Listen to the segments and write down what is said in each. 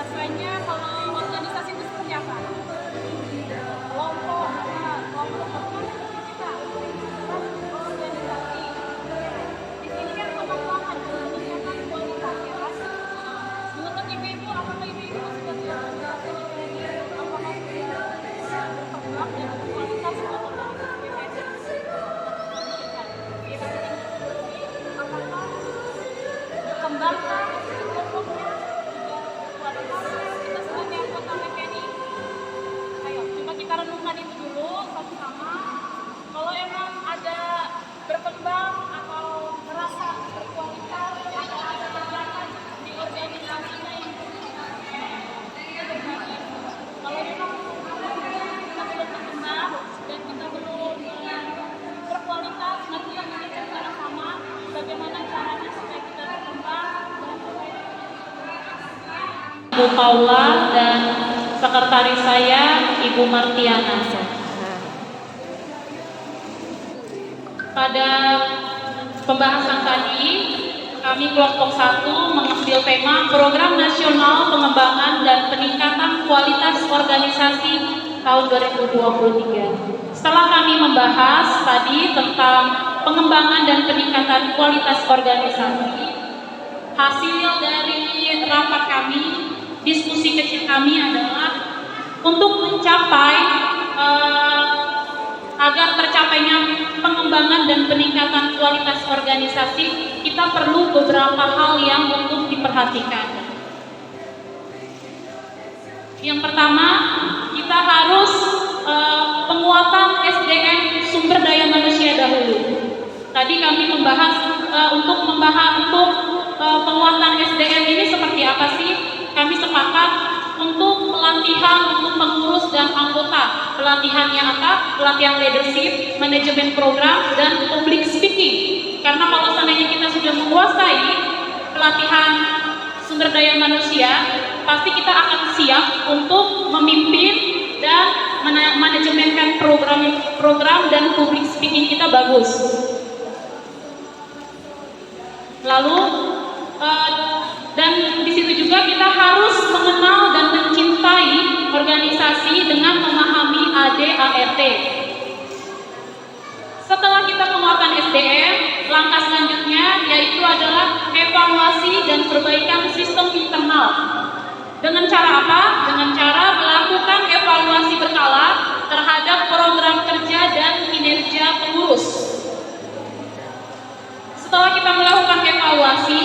biasanya kalau organisasi itu seperti apa? Kelompok apa? Kelompok apa? Kita organisasi. Di sini kan pengembangan peningkatan kualitas ya kan? Menurut ibu-ibu, apakah ibu-ibu sebagai organisasi ini apakah sudah berkembang dan kualitas atau kualitas BPS? Apakah berkembangkah kelompoknya juga kualitasnya kita sebagai anggota BPNI? Ayo coba kita renungkan itu dulu sama-sama. Kalau emang ada berkembang atau merasa berkualitas atau ada kegiatan di organisasinya yang berbagi, kalau memang kita belum berkembang dan kita belum berkualitas, nanti kita mikirkan sama-sama bagaimana caranya supaya kita berkembang. Bu Paula dan sekretaris saya Ibu Martiana. Pada pembahasan tadi, kami kelompok 1 mengambil tema Program Nasional Pengembangan dan Peningkatan Kualitas Organisasi tahun 2023. Setelah kami membahas tadi tentang pengembangan dan peningkatan kualitas organisasi, hasil dari rapat kami, diskusi kecil kami adalah untuk mencapai agar tercapainya pengembangan dan peningkatan kualitas organisasi, kita perlu beberapa hal yang untuk diperhatikan. Yang pertama, kita harus penguatan SDM sumber daya manusia dahulu. Tadi kami membahas untuk penguatan SDM ini seperti apa sih? Kami sepakat untuk pelatihan untuk pengurus dan anggota. Pelatihannya apa? Pelatihan leadership, manajemen program, dan public speaking. Karena kalau seandainya kita sudah menguasai pelatihan sumber daya manusia, pasti kita akan siap untuk memimpin dan manajemenkan program dan public speaking kita bagus. Lalu dan di situ juga kita harus mengenal dan mencintai organisasi dengan memahami AD/ART. Setelah kita penguatan SDM, langkah selanjutnya yaitu adalah evaluasi dan perbaikan sistem internal. Dengan cara apa? Dengan cara melakukan evaluasi berkala terhadap program kerja dan kinerja pengurus. Setelah kita melakukan evaluasi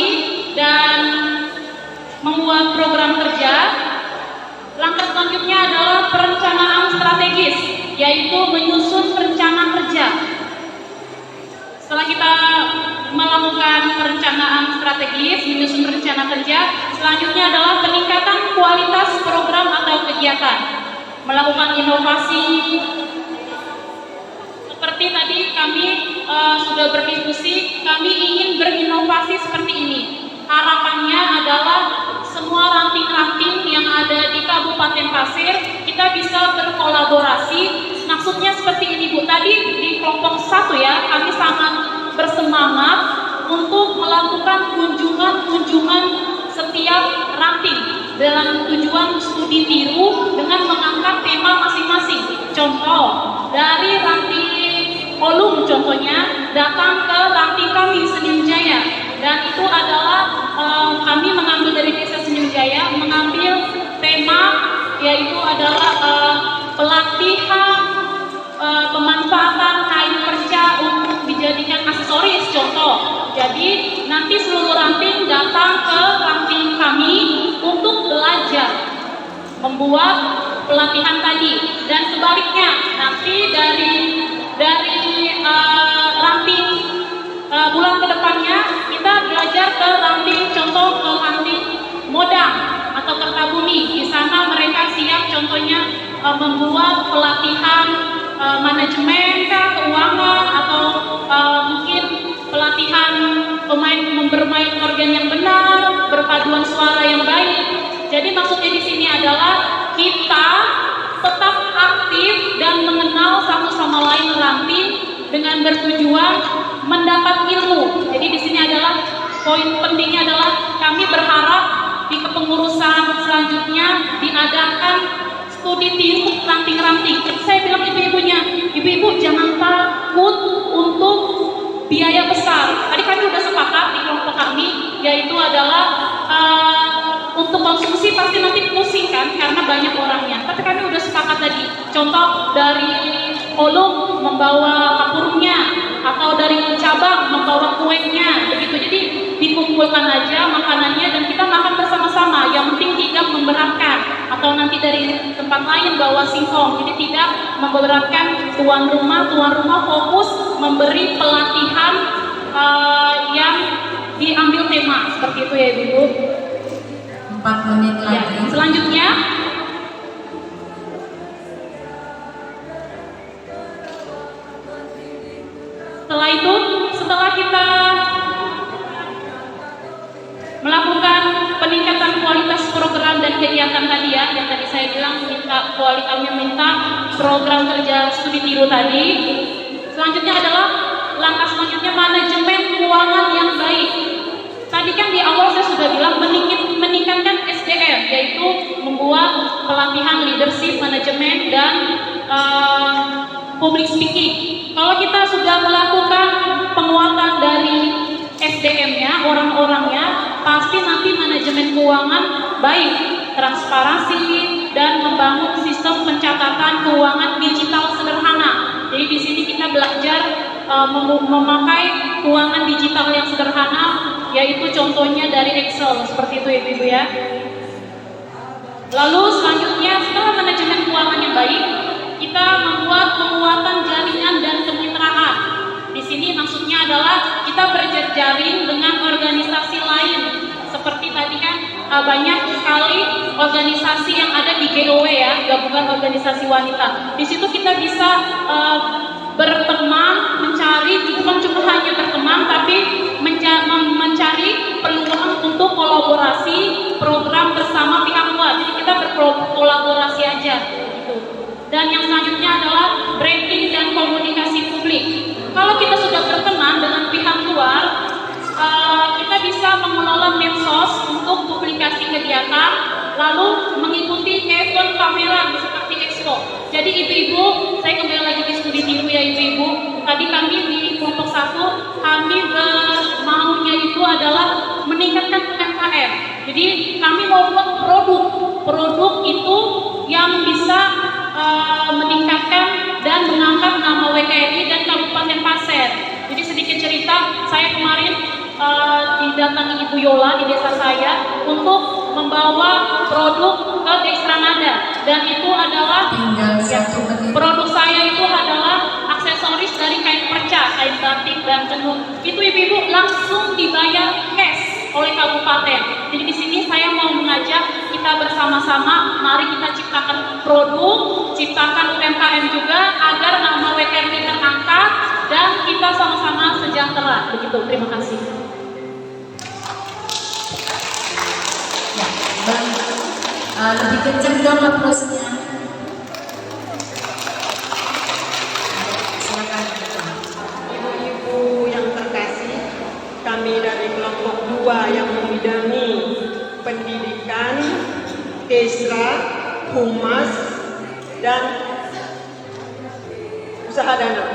dan membuat program kerja, langkah selanjutnya adalah perencanaan strategis, yaitu menyusun rencana kerja. Setelah kita melakukan perencanaan strategis, menyusun rencana kerja, selanjutnya adalah peningkatan kualitas program atau kegiatan, melakukan inovasi. Seperti tadi kami sudah berdiskusi, kami ingin berinovasi seperti ini. Harapannya adalah semua ranting-ranting yang ada di Kabupaten Pasir kita bisa berkolaborasi. Maksudnya seperti ini Bu, tadi di kelompok 1 ya, kami sangat bersemangat untuk melakukan kunjungan setiap ranting dalam tujuan studi tiru dengan mengangkat tema masing-masing. Contoh, dari ranting Olung contohnya datang ke ranting kami Senyum Jaya, dan itu adalah kami mengambil dari desa Senyum Jaya, mengambil tema yaitu adalah pelatihan pemanfaatan kain perca untuk dijadikan aksesoris contoh. Jadi nanti seluruh ranting datang ke ranting kami untuk belajar membuat pelatihan tadi, dan sebaliknya nanti dari ranting bulan kedepannya kita belajar ke ranting contoh ke ranting Modang atau Kertabumi. Di sana mereka siap contohnya membuat pelatihan manajemen keuangan atau mungkin pelatihan bermain organ yang benar, berpaduan suara yang baik. Jadi maksudnya di sini adalah kita tetap aktif dan mengenal satu sama lain ranting dengan bertujuan mendapat ilmu. Jadi di sini adalah poin pentingnya adalah kami berharap di kepengurusan selanjutnya studi tiru ranting-ranting. Saya bilang ibu-ibunya, ibu-ibu jangan takut untuk biaya besar. Tadi kami sudah sepakat di kelompok kami, yaitu adalah untuk konsumsi pasti nanti pusing kan karena banyak orangnya. Tapi kami sudah sepakat tadi. Contoh dari Olung membawa kapurnya, atau dari cabang membawa kuenya, begitu. Jadi dikumpulkan aja makanannya dan kita makan bersama-sama. Yang penting tidak memberatkan. Atau nanti dari tempat lain bawa singkong. Jadi tidak memberatkan tuan rumah. Tuan rumah fokus memberi pelatihan yang diambil tema seperti itu ya Ibu. 4 menit lagi. Ya, selanjutnya setelah kita melakukan peningkatan kualitas program dan kegiatan tadi ya, yang tadi saya bilang minta program kerja studi tiru tadi. Selanjutnya adalah langkah selanjutnya manajemen keuangan yang baik. Tadi kan di awal saya sudah bilang meningkatkan SDM, yaitu membuat pelatihan leadership, manajemen dan public speaking. Kalau kita sudah melakukan penguatan dari SDM-nya, orang-orangnya, pasti nanti manajemen keuangan baik, transparansi, dan membangun sistem pencatatan keuangan digital sederhana. Jadi di sini kita belajar memakai keuangan digital yang sederhana, yaitu contohnya dari Excel, seperti itu Ibu-ibu ya. Lalu selanjutnya setelah manajemen keuangan yang baik, kita membuat penguatan jaringan dan kemitraan. Di sini maksudnya adalah kita berjejaring dengan organisasi lain. Seperti tadi kan banyak sekali organisasi yang ada di GOW ya, gabungan organisasi wanita. Di situ kita bisa berteman, mencari, bukan cuma hanya berteman, tapi mencari peluang untuk kolaborasi program bersama pihak luar. Jadi kita berkolaborasi aja gitu. Dan yang selanjutnya adalah branding dan komunikasi publik. Kalau kita sudah berteman dengan pihak luar, kita bisa mengelola medsos untuk publikasi kegiatan, lalu mengikuti event pameran seperti Expo. Jadi ibu-ibu, saya kembali lagi di studi tiru ya ibu-ibu. Tadi kami di kelompok 1, kami maunya itu adalah meningkatkan UMKM. Jadi kami mau buat produk itu yang bisa meningkatkan dan mengangkat nama WKRI dan Kabupaten Pasir. Jadi sedikit cerita, saya kemarin didatangi Ibu Yola di desa saya untuk membawa produk ke Destranada, dan itu adalah produk saya itu adalah aksesoris dari kain perca, kain batik dan tenun. Itu ibu-ibu langsung dibayar cash oleh kabupaten. Jadi di sini saya mau mengajak kita bersama-sama, mari kita ciptakan produk, ciptakan UMKM juga agar nama WKRI terangkat dan kita sama-sama sejahtera. Begitu, terima kasih. Ya, Bang, lebih kencang dong aplausnya. Silakan. Ibu-ibu yang terkasih, kami dari kelompok 2 yang membidangi pendidikan, Kesra, Humas, dan usaha dana.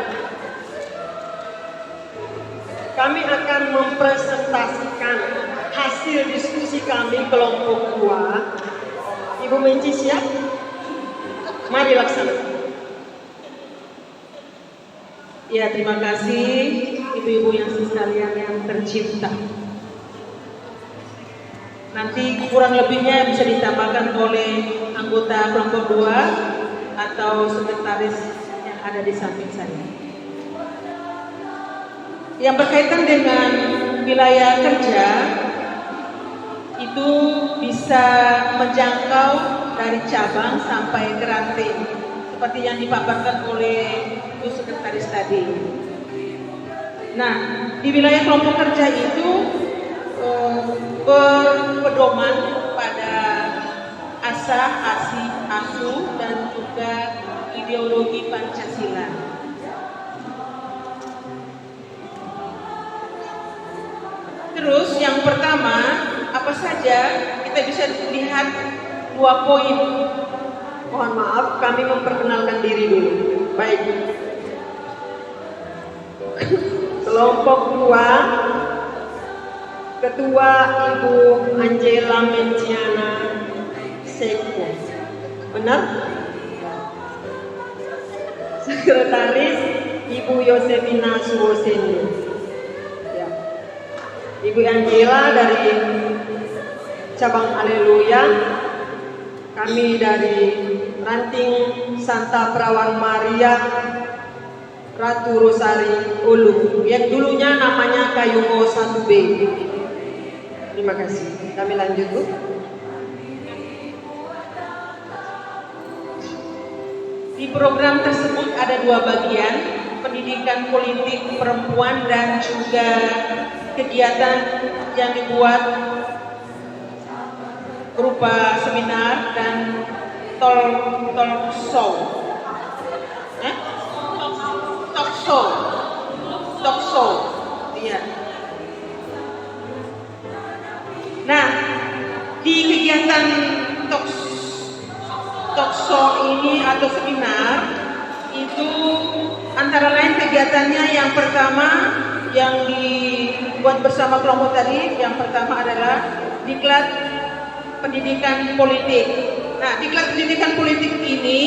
Kami akan mempresentasikan hasil diskusi kami kelompok 2. Ibu Menci siap? Mari laksanakan. Ya, terima kasih ibu-ibu yang sekalian yang tercinta. Nanti kurang lebihnya bisa ditambahkan oleh anggota kelompok 2 atau sekretaris yang ada di samping saya. Yang berkaitan dengan wilayah kerja itu bisa menjangkau dari cabang sampai ke ranting, seperti yang dipaparkan oleh Ibu Sekretaris tadi. Nah, di wilayah kelompok kerja itu berpedoman pada asah, asih, asuh, dan juga ideologi Pancasila. Terus yang pertama, apa saja kita bisa lihat 2 poin. Mohon maaf, kami memperkenalkan diri dulu. Baik. Kelompok 2, Ketua Ibu Angela Menciana Seko. Benar? Sekretaris Ibu Yosefina Suwoseni. Ya. Ibu Angela dari cabang Haleluya. Kami dari Ranting Santa Perawan Maria Ratu Rosari Ulu, yang dulunya namanya Kayungo 1B. Terima kasih. Kami lanjut, Bu. Di program tersebut ada 2 bagian, pendidikan politik perempuan dan juga kegiatan yang dibuat berupa seminar dan talk show. Talk show. Iya. Nah, di kegiatan talk show ini atau seminar itu antara lain kegiatannya yang pertama yang dibuat bersama kelompok tadi, yang pertama adalah diklat pendidikan politik. Nah, diklat pendidikan politik ini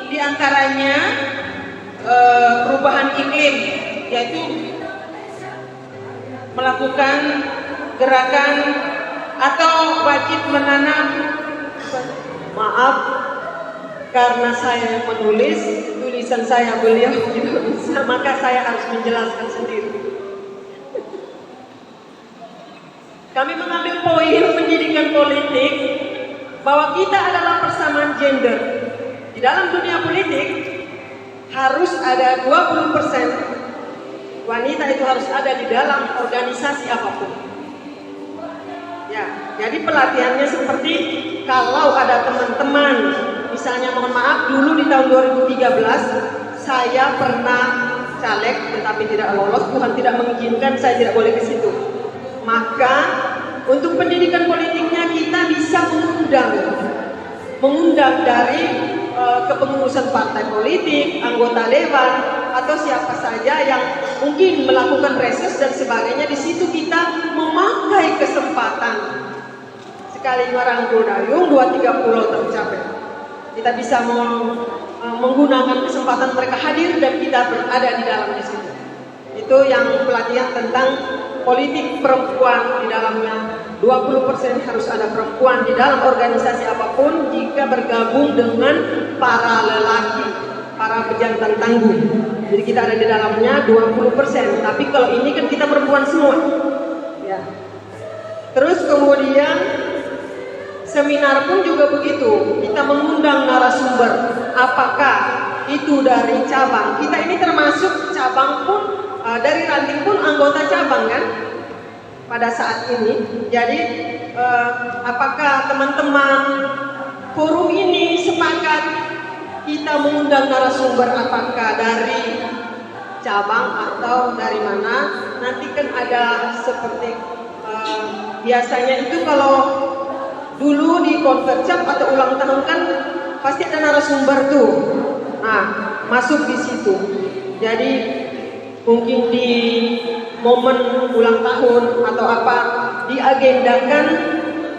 diantaranya perubahan iklim, yaitu melakukan gerakan atau wajib menanam. Maaf, karena saya yang menulis, tulisan saya beliau tidak bisa, maka saya harus menjelaskan sendiri. Kami mengambil poin pendidikan politik bahwa kita adalah persamaan gender. Di dalam dunia politik harus ada 20% wanita, itu harus ada di dalam organisasi apapun. Ya, jadi pelatihannya seperti kalau ada teman-teman, misalnya mohon maaf dulu di tahun 2013 saya pernah caleg tetapi tidak lolos, Tuhan tidak mengizinkan, saya tidak boleh ke situ. Maka untuk pendidikan politiknya kita bisa mengundang dari kepengurusan partai politik, anggota dewan, atau siapa saja yang mungkin melakukan reses dan sebagainya. Di situ kita memakai kesempatan sekali merangkul dayung 2-3 pulau tercapai. Kita bisa menggunakan kesempatan mereka hadir dan kita berada di dalamnya situ. Itu yang pelatihan tentang politik perempuan, di dalamnya 20% harus ada perempuan di dalam organisasi apapun jika bergabung dengan para lelaki, para pejantan tangguh. Jadi kita ada di dalamnya 20%. Tapi kalau ini kan kita perempuan semua. Ya. Terus kemudian seminar pun juga begitu. Kita mengundang narasumber. Apakah itu dari cabang? Kita ini termasuk cabang pun, dari Ranting pun anggota cabang kan? Pada saat ini. Jadi apakah teman-teman forum ini sepakat kita mengundang narasumber, apakah dari cabang atau dari mana? Nanti kan ada seperti biasanya itu kalau dulu di konvercap atau ulang tahun kan pasti ada narasumber tuh. Nah, masuk di situ. Jadi mungkin di momen ulang tahun atau apa diagendakan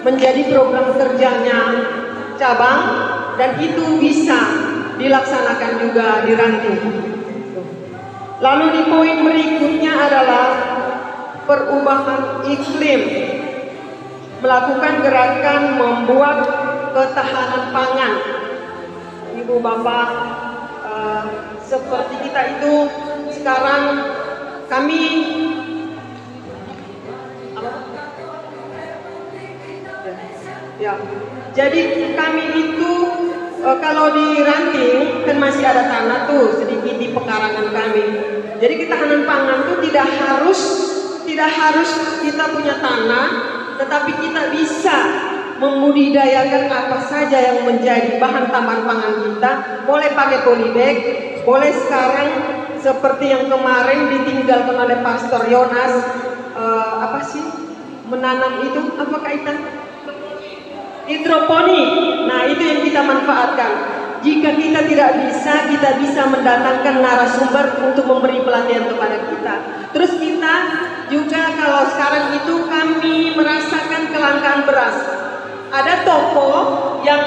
menjadi program kerjanya cabang, dan itu bisa dilaksanakan juga di Ranting. Lalu di poin berikutnya adalah perubahan iklim, melakukan gerakan membuat ketahanan pangan. Ibu bapak, seperti kita itu sekarang kami ya. Jadi kami itu kalau di Ranting kan masih ada tanah tuh sedikit di pekarangan kami. Jadi ketahanan pangan tuh tidak harus kita punya tanah, tetapi kita bisa membudidayakan apa saja yang menjadi bahan tambahan pangan kita. Boleh pakai polybag, boleh sekarang seperti yang kemarin ditinggalkan oleh Pastor Yonas, apa sih menanam itu, apa kaitan? Hidroponik. Nah itu yang kita manfaatkan. jika kita tidak bisa, kita bisa mendatangkan narasumber untuk memberi pelatihan kepada kita. Terus kita juga kalau sekarang itu kami merasakan kelangkaan beras. Ada toko yang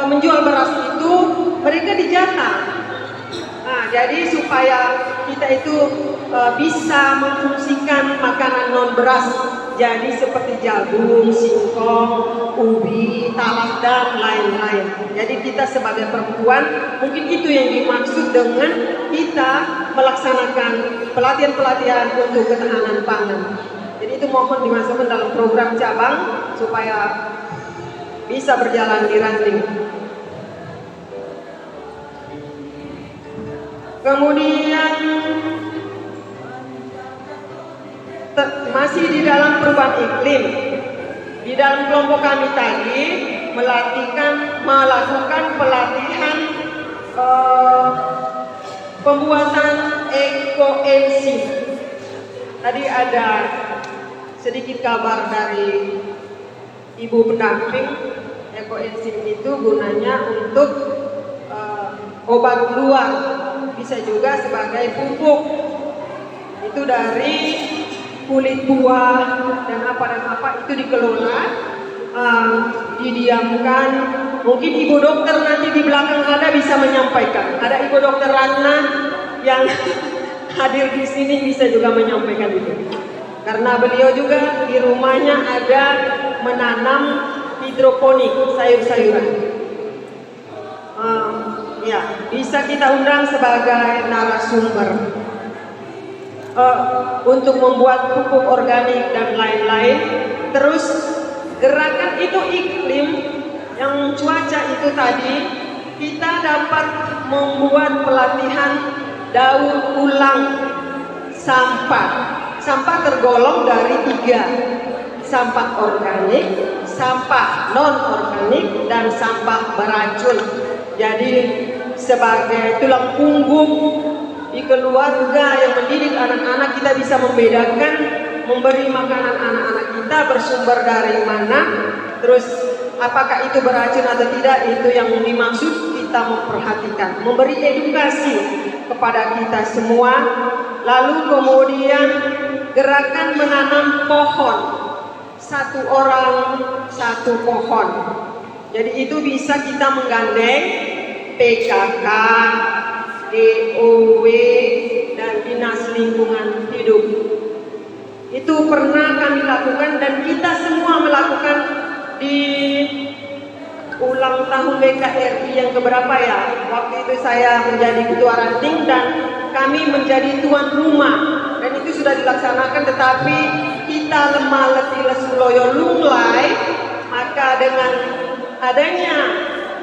menjual beras itu mereka dijata. Nah, jadi supaya kita itu bisa memfungsikan makanan non beras, jadi seperti jagung, singkong, ubi, talas dan lain-lain. Jadi kita sebagai perempuan mungkin itu yang dimaksud dengan kita melaksanakan pelatihan-pelatihan untuk ketahanan pangan. Jadi itu mohon dimasukkan dalam program cabang supaya bisa berjalan di ranting. Kemudian masih di dalam perubahan iklim, di dalam kelompok kami tadi melakukan pelatihan pembuatan ekoenzim. Tadi ada sedikit kabar dari ibu pendamping. Ekoenzim itu gunanya untuk obat keluar, bisa juga sebagai pupuk. Itu dari kulit buah dan apa itu dikelola, didiamkan. Mungkin ibu dokter nanti di belakang ada bisa menyampaikan. Ada ibu dokter Ratna yang hadir di sini bisa juga menyampaikan itu. Karena beliau juga di rumahnya ada menanam hidroponik sayur-sayuran. Ya, bisa kita undang sebagai narasumber untuk membuat pupuk organik dan lain-lain. Terus gerakan itu iklim yang cuaca itu tadi, kita dapat membuat pelatihan daur ulang sampah. Sampah tergolong dari 3, sampah organik, sampah non organik, dan sampah beracun. Jadi sebagai tulang punggung di keluarga yang mendidik anak-anak, kita bisa membedakan memberi makanan anak-anak kita bersumber dari mana, terus apakah itu beracun atau tidak, itu yang dimaksud kita memperhatikan, memberi edukasi kepada kita semua. Lalu kemudian gerakan menanam pohon, 1 orang 1 pohon. Jadi itu bisa kita menggandeng PKK, DOW, dan Dinas Lingkungan Hidup. Itu pernah kami lakukan dan kita semua melakukan di ulang tahun BKRI yang keberapa ya. Waktu itu saya menjadi ketua ranting dan kami menjadi tuan rumah, dan itu sudah dilaksanakan, tetapi kita lemah letih lesu loyo lunglai. Maka dengan adanya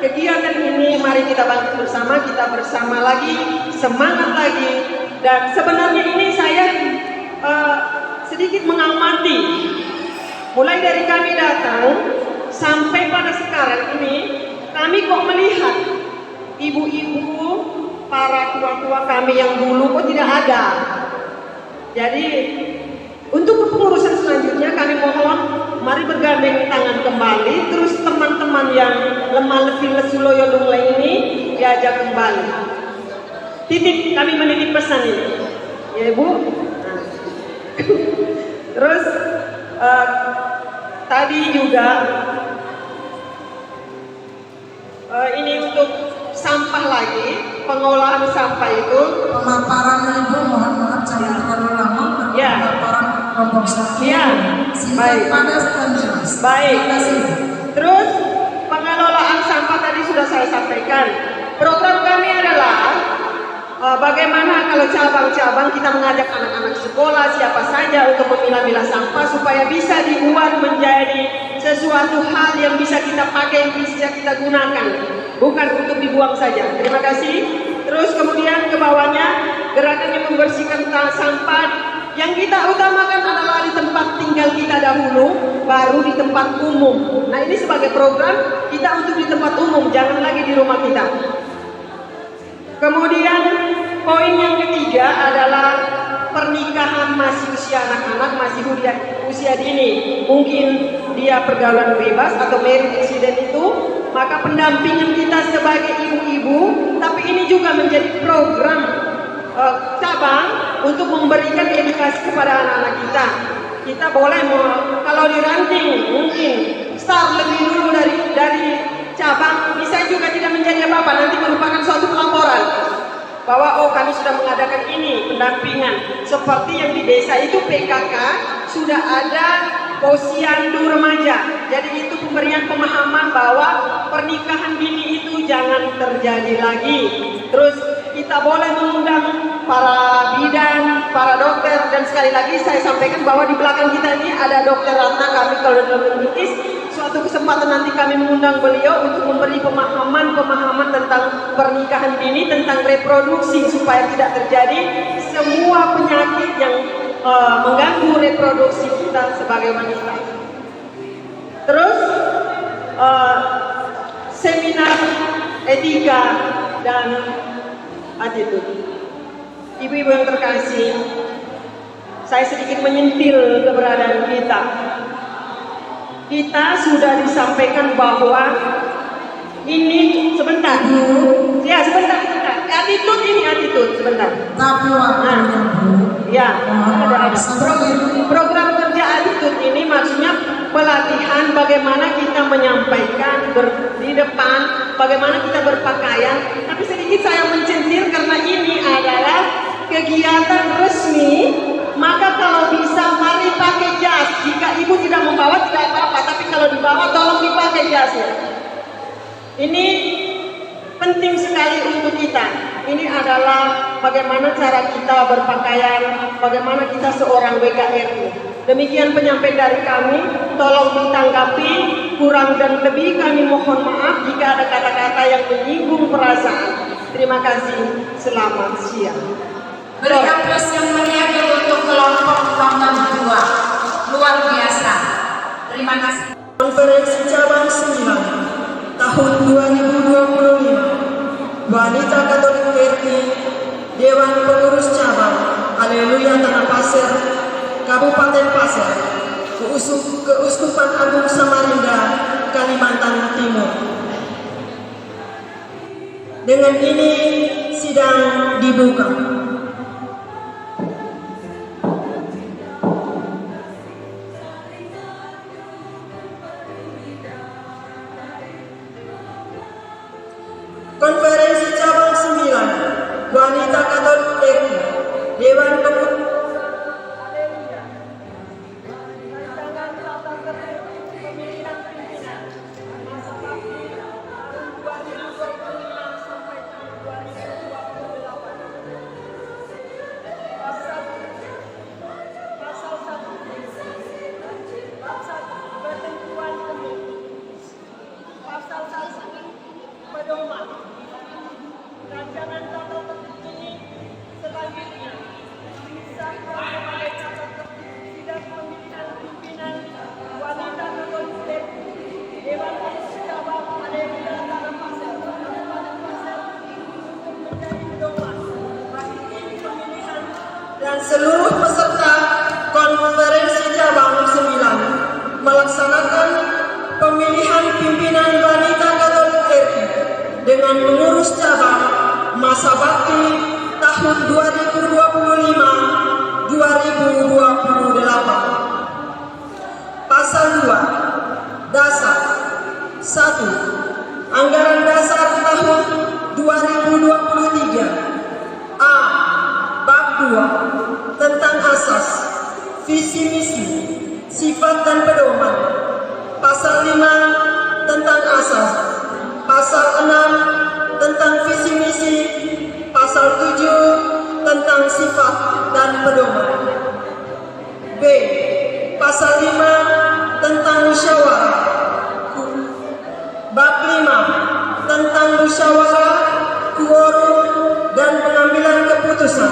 kegiatan ini, mari kita bantu bersama, kita bersama lagi, semangat lagi. Dan sebenarnya ini saya sedikit mengamati, mulai dari kami datang sampai pada sekarang ini, kami kok melihat ibu-ibu, para tua-tua kami yang dulu kok tidak ada. Jadi untuk kepengurusan selanjutnya kami mohon mari bergandeng tangan kembali. Terus teman-teman yang lemah letih lesu loyo lunglai ini diajak kembali. Titip, kami menitip pesan ini, ya Ibu. Nah. Terus tadi juga ini untuk sampah lagi, pengolahan sampah itu. Pemaparan Ibu mohon maaf jangan terlalu lama. Ya. Pemaparan kelompok 1. Ya. Baik. Padat dan jelas. Baik. Terima kasih. Terus pengelolaan sampah tadi sudah saya sampaikan. Program kami adalah bagaimana kalau cabang-cabang kita mengajak anak-anak sekolah siapa saja untuk memilah-milah sampah supaya bisa dibuat menjadi sesuatu hal yang bisa kita pakai, yang bisa kita gunakan, bukan untuk dibuang saja. Terima kasih. Terus kemudian ke bawahnya gerakan yang membersihkan sampah, yang kita utamakan adalah di tempat tinggal kita dahulu, baru di tempat umum. Nah ini sebagai program kita untuk di tempat umum, jangan lagi di rumah kita. Kemudian poin yang ketiga adalah pernikahan masih usia anak-anak, masih usia dini. Mungkin dia pergaulan bebas atau married accident itu maka pendampingan kita sebagai ibu-ibu, tapi ini juga menjadi program cabang untuk memberikan edukasi kepada anak-anak kita. Kita boleh kalau di ranting mungkin start lebih dulu dari cabang, bisa juga tidak menjadi apa-apa, nanti merupakan suatu pelaporan bahwa oh kami sudah mengadakan ini pendampingan seperti yang di desa itu PKK sudah ada posyandu remaja. Jadi itu pemberian pemahaman bahwa pernikahan dini itu jangan terjadi lagi. Terus kita boleh mengundang para bidan, para dokter, dan sekali lagi saya sampaikan bahwa di belakang kita ini ada Dokter Ratna, kami kalau dalam medis. Suatu kesempatan nanti kami mengundang beliau untuk memberi pemahaman tentang pernikahan dini, tentang reproduksi supaya tidak terjadi semua penyakit yang mengganggu reproduksi kita sebagai wanita. Terus seminar etika dan attitude. Ibu-ibu yang terkasih, saya sedikit menyentil keberadaan kita. Kita sudah disampaikan bahwa ini sebentar. Ya, sebentar. Attitude sebentar. Tapi waktunya Bu. Ya, ada. Program kerja attitude ini maksudnya pelatihan bagaimana kita menyampaikan di depan, bagaimana kita berpakaian. Tapi sedikit saya mencentil karena ini adalah kegiatan resmi. Maka kalau bisa mari pakai jas. Jika ibu tidak membawa tidak apa-apa, tapi kalau dibawa tolong dipakai jasnya. Ini penting sekali untuk kita. Ini adalah bagaimana cara kita berpakaian, bagaimana kita seorang WKRI. Demikian penyampaian dari kami. Tolong ditanggapi, kurang dan lebih kami mohon maaf jika ada kata-kata yang menyinggung perasaan. Terima kasih. Selamat siang. Berikan plus yang meriah untuk kelompok nomor 2. Luar biasa. Terima kasih. Konferensi Cabang 9 tahun 2025 Wanita Katolik RI Dewan Pengurus Cabang Haleluya Tanah Pasir Kabupaten Pasir Keuskupan Agung Samarinda Kalimantan Timur. Dengan ini sidang dibuka. Konferensi Cabang 9 Wanita Katolik RI Dewan Pengurus dan seluruh peserta Konferensi Cabang 9 melaksanakan pemilihan pimpinan Wanita Katolik RI dengan mengurus cabang masa bakti tahun 2025-2028. Pasal 2 Dasar 1. Anggaran dasar tahun 2023 A. Bab 2 tentang asas, visi misi, sifat dan pedoman. Pasal 5 tentang asas. Pasal 6 tentang visi misi. Pasal 7 tentang sifat dan pedoman. B. Pasal 5 tentang musyawarah. Bab 5 tentang musyawarah, quorum dan pengambilan keputusan.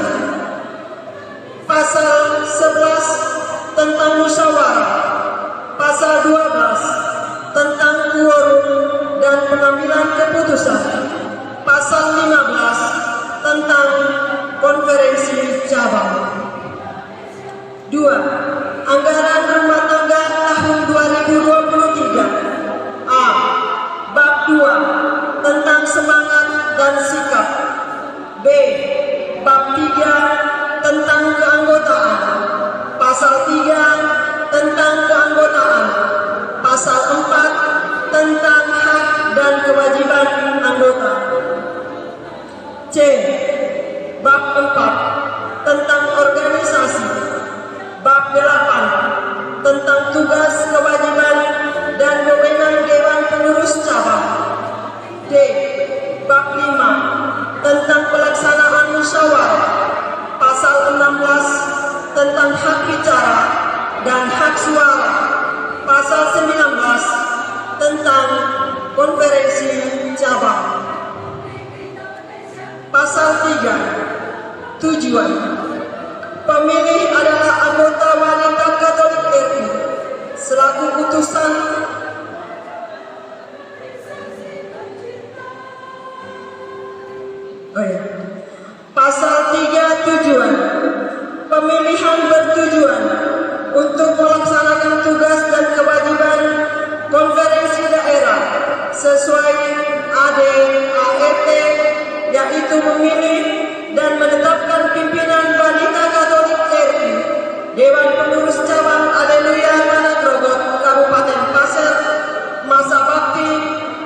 Pasal 11 tentang musyawarah. Pasal 12 tentang quorum dan pengambilan keputusan. Pasal 15 tentang konferensi cabang. 2. Anggaran rumah tangga tahun 2023. A. Bab 2 3. Tujuan. Pemilih adalah anggota wanita Katolik RI selaku utusan Pasal 3 tujuan. Pemilihan bertujuan untuk melaksanakan tugas dan kewajiban konferensi daerah sesuai AD/ART, yaitu memilih dan menetapkan pimpinan wanita Katolik RI, Dewan Pengurus Cabang Haleluya Tanah Grogot Kabupaten Pasir, masa bakti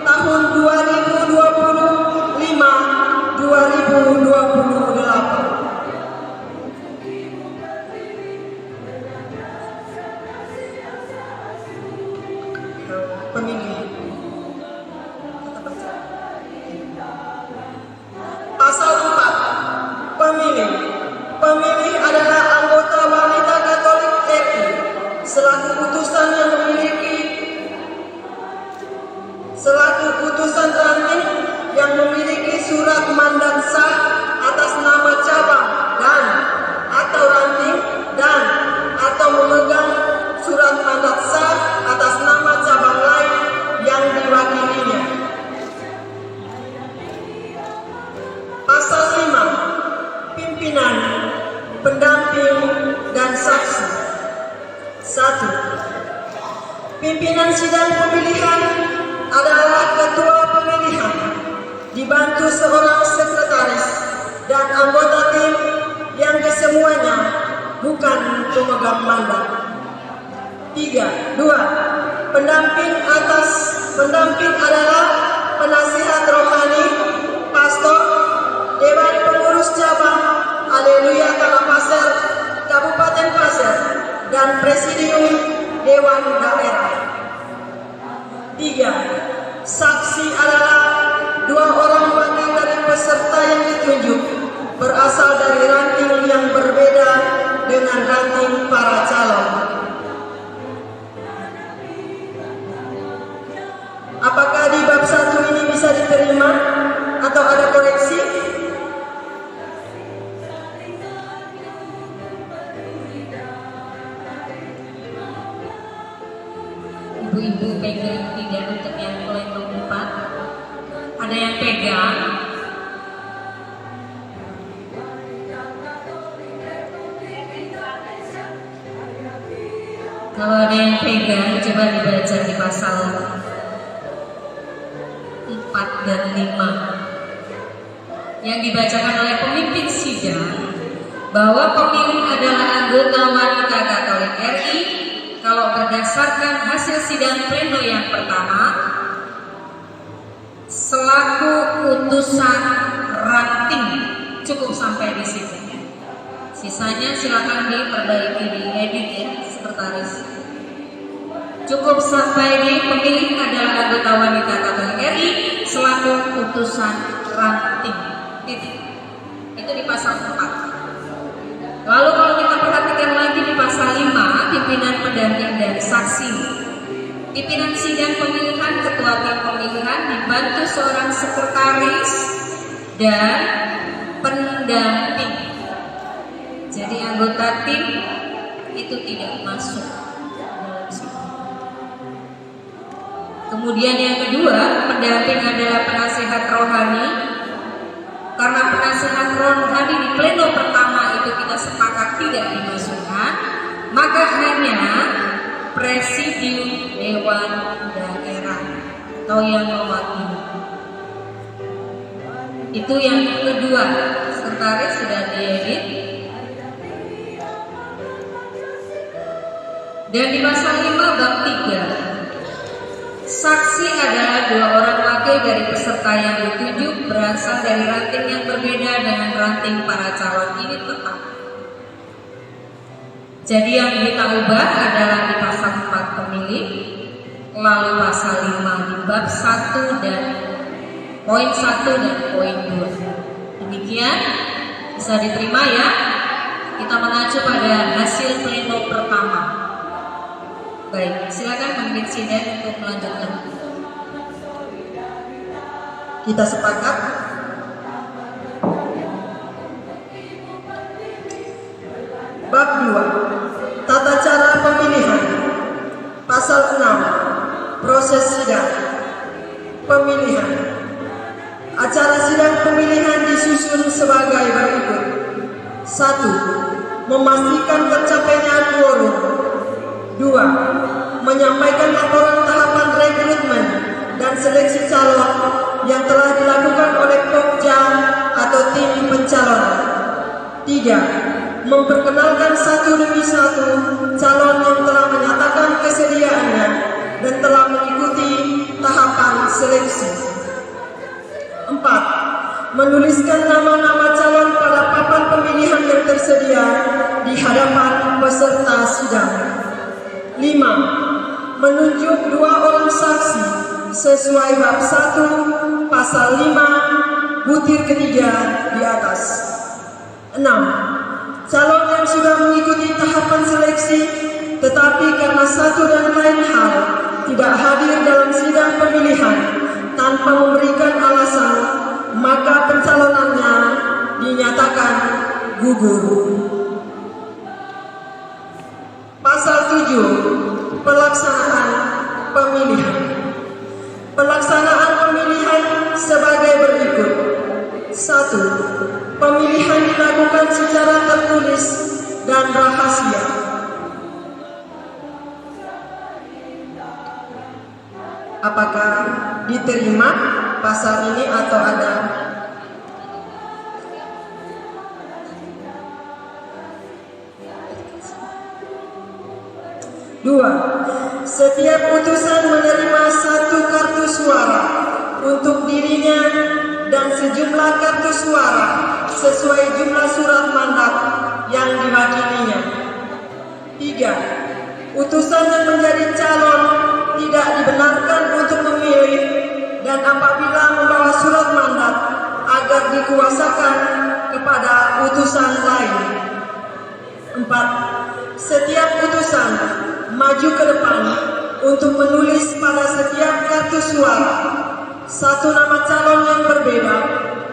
tahun 2025-2028. Pemilih. Pasal 4. Pemilih. Pemilih adalah anggota wanita Katolik RI selaku utusan ranting yang memiliki surat mandat sah atas nama cabang dan atau ranting dan atau memegang surat mandat sah atas nama cabang lain yang diwakilinya. Pasal 5. Pimpinan, pendamping, dan saksi. 1. Pimpinan sidang pemilihan adalah ketua pemilihan, dibantu seorang sekretaris dan anggota tim yang kesemuanya bukan pemegang mandat. 2. Pendamping adalah penasihat rohani, pastor, Dewan Pengurus Cabang Haleluya Tanah Pasir, Kabupaten Pasir, dan Presidium Dewan Daerah. 3. Saksi adalah 2 orang wakil dari peserta yang ditunjuk berasal dari ranting yang berbeda dengan ranting para calon. Apakah di bab 1 ini bisa diterima atau ada koreksi? Ibu-ibu pegang tidak untuk yang pleno 4. Ada yang pegang? Kalau ada yang pegang, coba dibaca di pasal 4 dan 5 yang dibacakan oleh pemimpin sidang, bahwa pemilih adalah anggota wanita Katolik RI kalau berdasarkan hasil sidang pleno yang pertama selaku utusan ranting. Cukup sampai di situ. Sisanya silakan diperbaiki, diedit ya, sekretaris. Cukup sampai di pemilih adalah anggota wanita Katolik RI selaku utusan ranting. Titik. Itu di pasal 4. Lalu kalau kita perhatikan lagi di pasal 5, pimpinan, pendamping, dan saksi. Pimpinan sidang pemilihan, ketua tim pemilihan dibantu seorang sekretaris dan pendamping. Jadi anggota tim itu tidak masuk dalam situ. Kemudian yang kedua, pendamping adalah penasihat rohani. Karena penasihat rohani di pleno pertama itu kita sepakat tidak dimasukkan, maka hanya presidium dewan daerah atau yang mewakili. Itu yang kedua. Sekretaris sudah diedit. Dan di pasal 5 bab 3, saksi adalah 2 orang wakil dari peserta yang ditunjuk berasal dari ranting yang berbeda dengan ranting para calon. Ini tetap. Jadi yang kita ubah adalah di pasal 4 pemilih, lalu pasal 5 di bab 1 dan poin 1 dan poin 2. Demikian bisa diterima ya. Kita mengacu pada hasil pleno pertama. Baik, silakan pemimpin sidang untuk melanjutkan. Kita sepakat Bab 2. Tata cara pemilihan. Pasal 6. Proses sidang. Pemilihan. Acara sidang pemilihan disusun sebagai berikut. 1. Memastikan tercapainya quorum. 2. Menyampaikan laporan tahapan rekrutmen dan seleksi calon yang telah dilakukan oleh Pokja atau tim pencalonan. 3. Memperkenalkan satu demi satu calon yang telah menyatakan kesediaannya dan telah mengikuti tahapan seleksi. 4. Menuliskan nama-nama calon pada papan pemilihan yang tersedia di hadapan peserta sidang. 5. Menunjuk 2 orang saksi sesuai bab 1 pasal 5 butir ketiga di atas. 6. Calon yang sudah mengikuti tahapan seleksi tetapi karena satu dan lain hal tidak hadir dalam sidang pemilihan tanpa memberikan alasan, maka pencalonannya dinyatakan gugur. Pasal 7. Pelaksanaan pemilihan. Pelaksanaan pemilihan sebagai berikut. 1. Pemilihan dilakukan secara tertulis dan rahasia. Apakah diterima pasal ini atau ada? Dua, setiap utusan menerima 1 kartu suara untuk dirinya dan sejumlah kartu suara sesuai jumlah surat mandat yang diwakilinya. 3. Utusan yang menjadi calon tidak dibenarkan untuk memilih dan apabila membawa surat mandat agar dikuasakan kepada utusan lain. 4. Setiap utusan maju ke depan untuk menulis pada setiap kartu suara 1 nama calon yang berbeda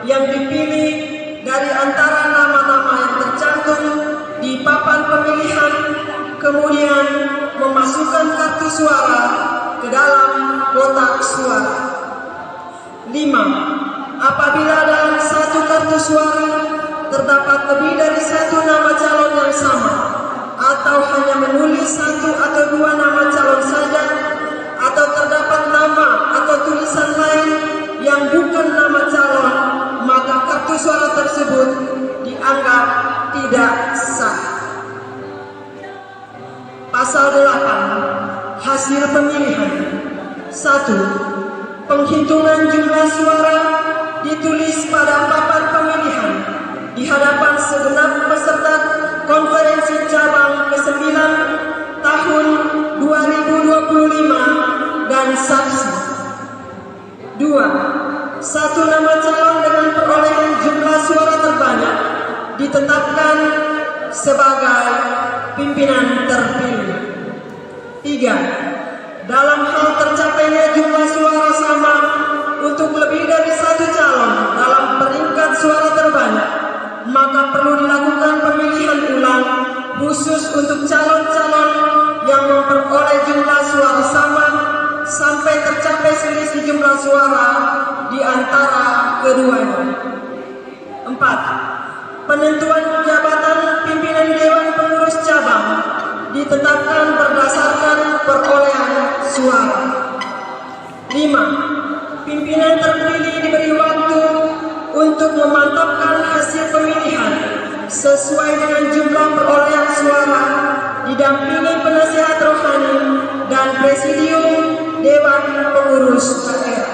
yang dipilih dari antara nama-nama yang tercantum di papan pemilihan, kemudian memasukkan kartu suara ke dalam kotak suara. 5. Apabila dalam 1 kartu suara terdapat lebih dari 1 nama calon yang sama atau hanya menulis 1 atau 2 nama calon saja atau terdapat nama atau tulisan lain yang bukan nama calon, maka kartu suara tersebut dianggap tidak sah. Pasal 8. Hasil pemilihan. 1. Penghitungan jumlah suara ditulis pada papan pemilihan di hadapan segenap peserta konferensi cabang ke-9 tahun 2025 dan saksi. 2. 1 nama calon dengan perolehan jumlah suara terbanyak ditetapkan sebagai pimpinan terpilih. 3. Dalam hal tercapainya jumlah suara sama untuk lebih dari 1 calon dalam peringkat suara terbanyak, maka perlu dilakukan pemilihan ulang khusus untuk calon-calon yang memperoleh jumlah suara sama sampai tercapai selisih jumlah suara di antara keduanya. 4. Penentuan jabatan pimpinan Dewan Pengurus Cabang ditetapkan berdasarkan perolehan suara. 5. Pimpinan terpilih diberi waktu untuk memantapkan hasil pemilihan sesuai dengan jumlah perolehan suara, didampingi penasihat rohani dan presidium Dewan Pengurus daerah.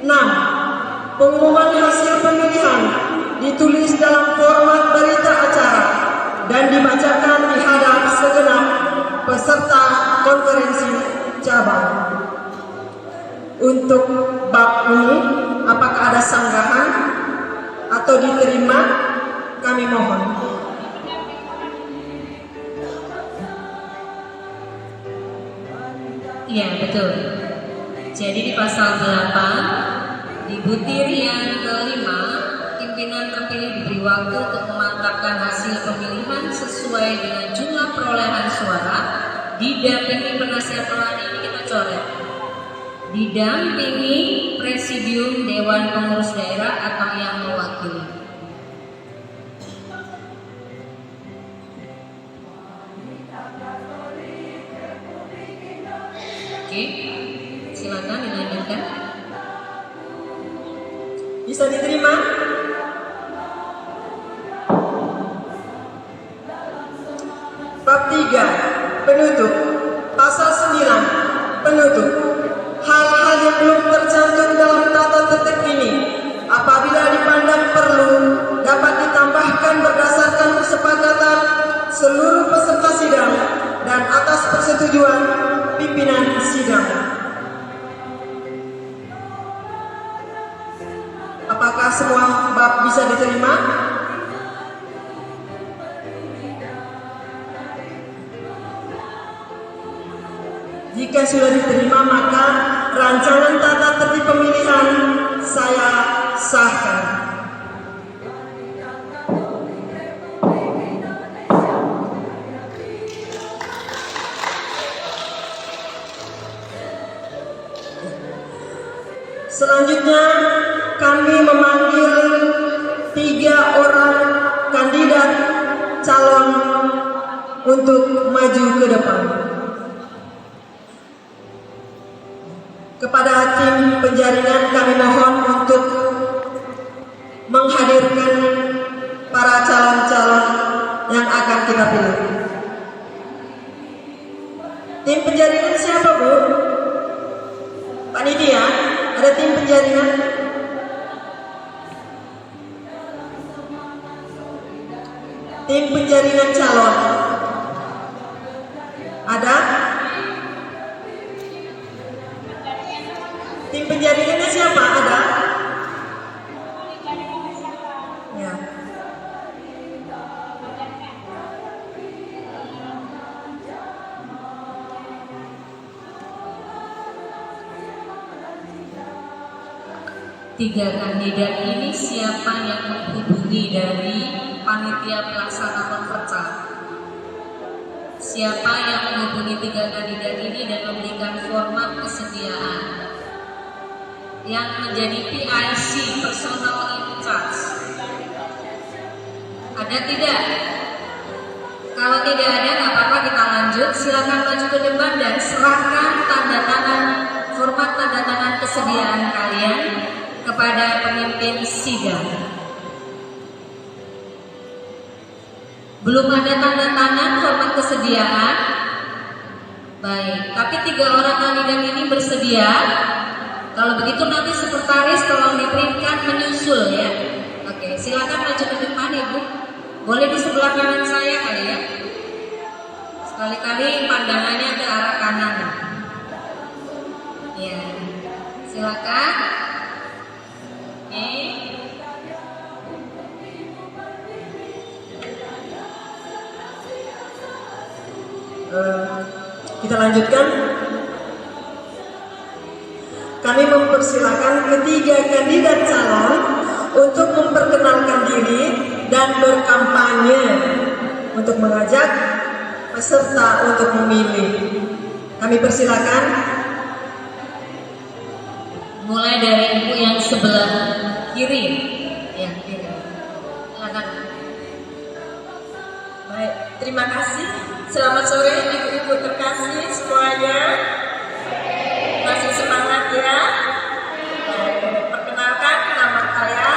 6. Pengumuman hasil pemilihan ditulis dalam format berita acara dan dibacakan di hadapan segenap peserta konferensi cabang. Untuk bab ini, apakah ada sanggahan atau diterima? Kami mohon. Iya, betul. Jadi di pasal 8 di butir yang kelima, tim Pimpinan terpilih diberi waktu untuk memantapkan hasil pemilihan sesuai dengan jumlah perolehan suara. Didampingi penasihat rohani, ini kita coret. Didampingi Presidium Dewan Pengurus Daerah atau yang mewakili. Oke, silakan dilanjutkan. Bisa diterima? Bab 3, penutup. Pasal 9, penutup. Hal-hal yang belum tercantum dalam tata tertib ini, apabila dipandang perlu, dapat ditambahkan berdasarkan kesepakatan seluruh peserta sidang dan atas persetujuan pimpinan sidang. Apakah semua bab bisa diterima? Jika sudah diterima, maka rancangan tata tertib pemilihan saya sahkan. Selanjutnya, kami memanggil 3 orang kandidat calon untuk maju ke depan. Kepada tim penjaringan kami mohon untuk menghadirkan para calon-calon yang akan kita pilih. Tim penjaringan siapa, Bu? Panitia, ada tim penjaringan? Tim penjaringan calon ada? Tim penjaringannya siapa? Ada? Ya. Tiga kandidat ini siapa yang menghubungi dari panitia pelaksana konversa? Siapa yang menghubungi 3 kandidat ini dan memberikan format kesediaan? Yang menjadi PIC, personal in charge. Ada tidak? Kalau tidak ada, nggak apa-apa, kita lanjut. Silakan maju ke depan dan serahkan tanda tangan, format tanda tangan kesediaan kalian kepada pemimpin sidang. Belum ada tanda tangan format kesediaan? Baik, tapi 3 orang kandidat ini bersedia. Kalau begitu nanti sekretaris tolong diprintkan menyusul ya. Oke, silakan maju ke depan Ibu. Boleh di sebelah kanan saya kali ya. Sekali-kali pandangannya ke arah kanan. Ya, silakan. Oke. Kita lanjutkan. Kami mempersilakan ketiga kandidat calon untuk memperkenalkan diri dan berkampanye untuk mengajak peserta untuk memilih. Kami persilakan. Mulai dari Ibu yang sebelah kiri. Ya, kiri. Silakan. Baik, terima kasih. Selamat sore ibu-ibu terkasih semuanya. Masih semangat ya. Perkenalkan, nama saya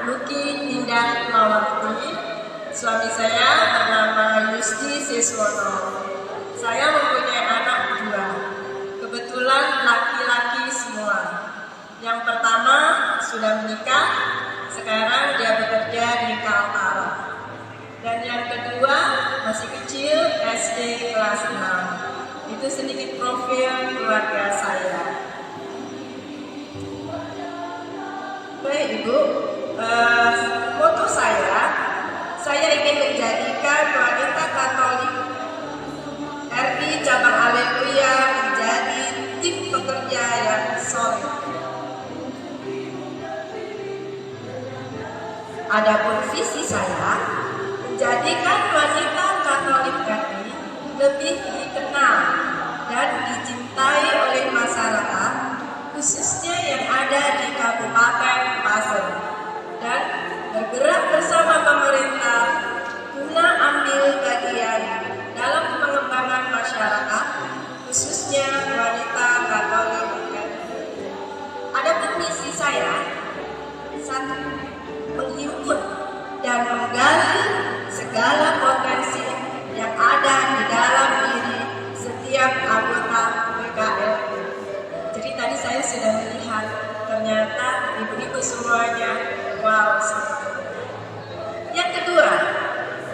Luki Tindak Mawati. Suami saya bernama Yusti Siswono. Saya mempunyai anak 2. Kebetulan laki-laki semua. Yang pertama sudah menikah, sekarang dia bekerja di Kaltara. Dan yang kedua masih kecil, SD kelas 6. Itu sedikit profil keluarga saya. Baik Ibu, moto saya ingin menjadikan wanita Katolik RI Cabang Haleluya menjadi tim pekerja yang solid. Adapun visi saya menjadikan wanita Katolik RI lebih dikenal dan dicintai oleh masyarakat, khususnya yang ada di Kabupaten Pasir, dan bergerak bersama pemerintah guna ambil bagian dalam pengembangan masyarakat, khususnya wanita Katolik. Adapun misi saya, 1. Menghimpun dan menggali segala potensi yang ada di dalam diri setiap anggota PKR. Jadi tadi saya sudah melihat, ternyata ibu-ibu semuanya wow. Yang kedua,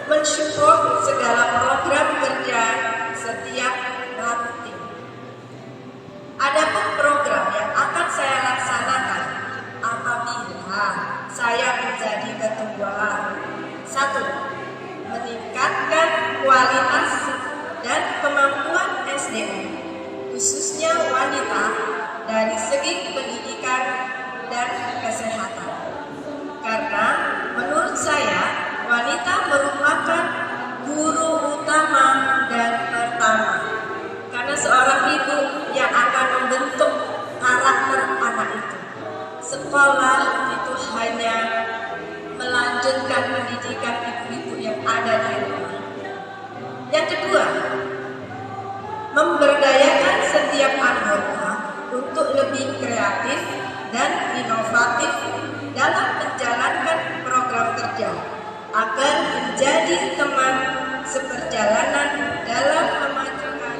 mensupport segala program kerja setiap ranting. Adapun program yang akan saya laksanakan apabila saya menjadi ketua. 1. Meningkatkan kualitas dan kemampuan SDM, khususnya wanita dari segi pendidikan dan kesehatan. Karena menurut saya wanita merupakan guru utama dan pertama. Karena seorang ibu yang akan membentuk karakter anak itu. Sekolah itu hanya melanjutkan pendidikan ibu-ibu yang ada di rumah. Yang kedua, memberdayakan setiap anggota untuk lebih kreatif dan inovatif dalam menjalankan program kerja agar menjadi teman seperjalanan dalam memajukan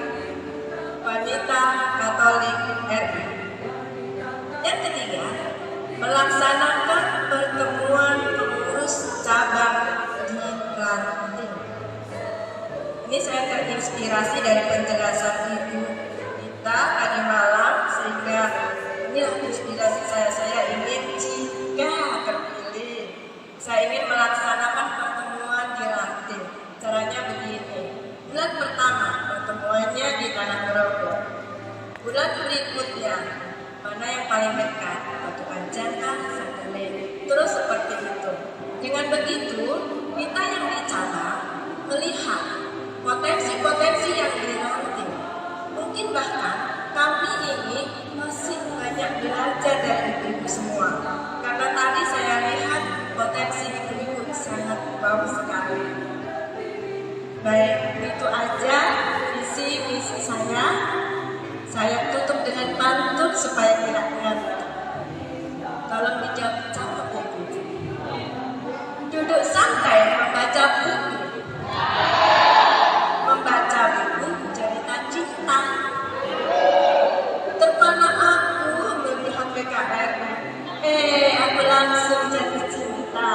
wanita Katolik RI. Yang ketiga, melaksanakan pertemuan pengurus cabang di Ranting. Ini saya terinspirasi dari penjelasan Ibu kita tadi malam, sehingga inilah inspirasi saya ingin jika terpilih, saya ingin melaksanakan pertemuan di Ranting. Caranya begini, bulan pertama pertemuannya di Tanah Grogol, bulan berikutnya mana yang paling dekat, Batu Pancaka, Satelit, terus seperti itu. Dengan begitu, kita yang di cabang melihat potensi-potensi yang di Ranting. Mungkin bahkan kami ini masih banyak belajar dari ibu-ibu semua. Karena tadi saya lihat potensi ibu-ibu sangat bagus sekali. Baik, itu aja visi misi saya. Saya tutup dengan pantun supaya tidak ngantuk. Tolong dijawab cakep ya Bu. Duduk santai membaca buku. Membaca buku cerita cinta. Terpana aku melihat PKR. Aku langsung jatuh cinta.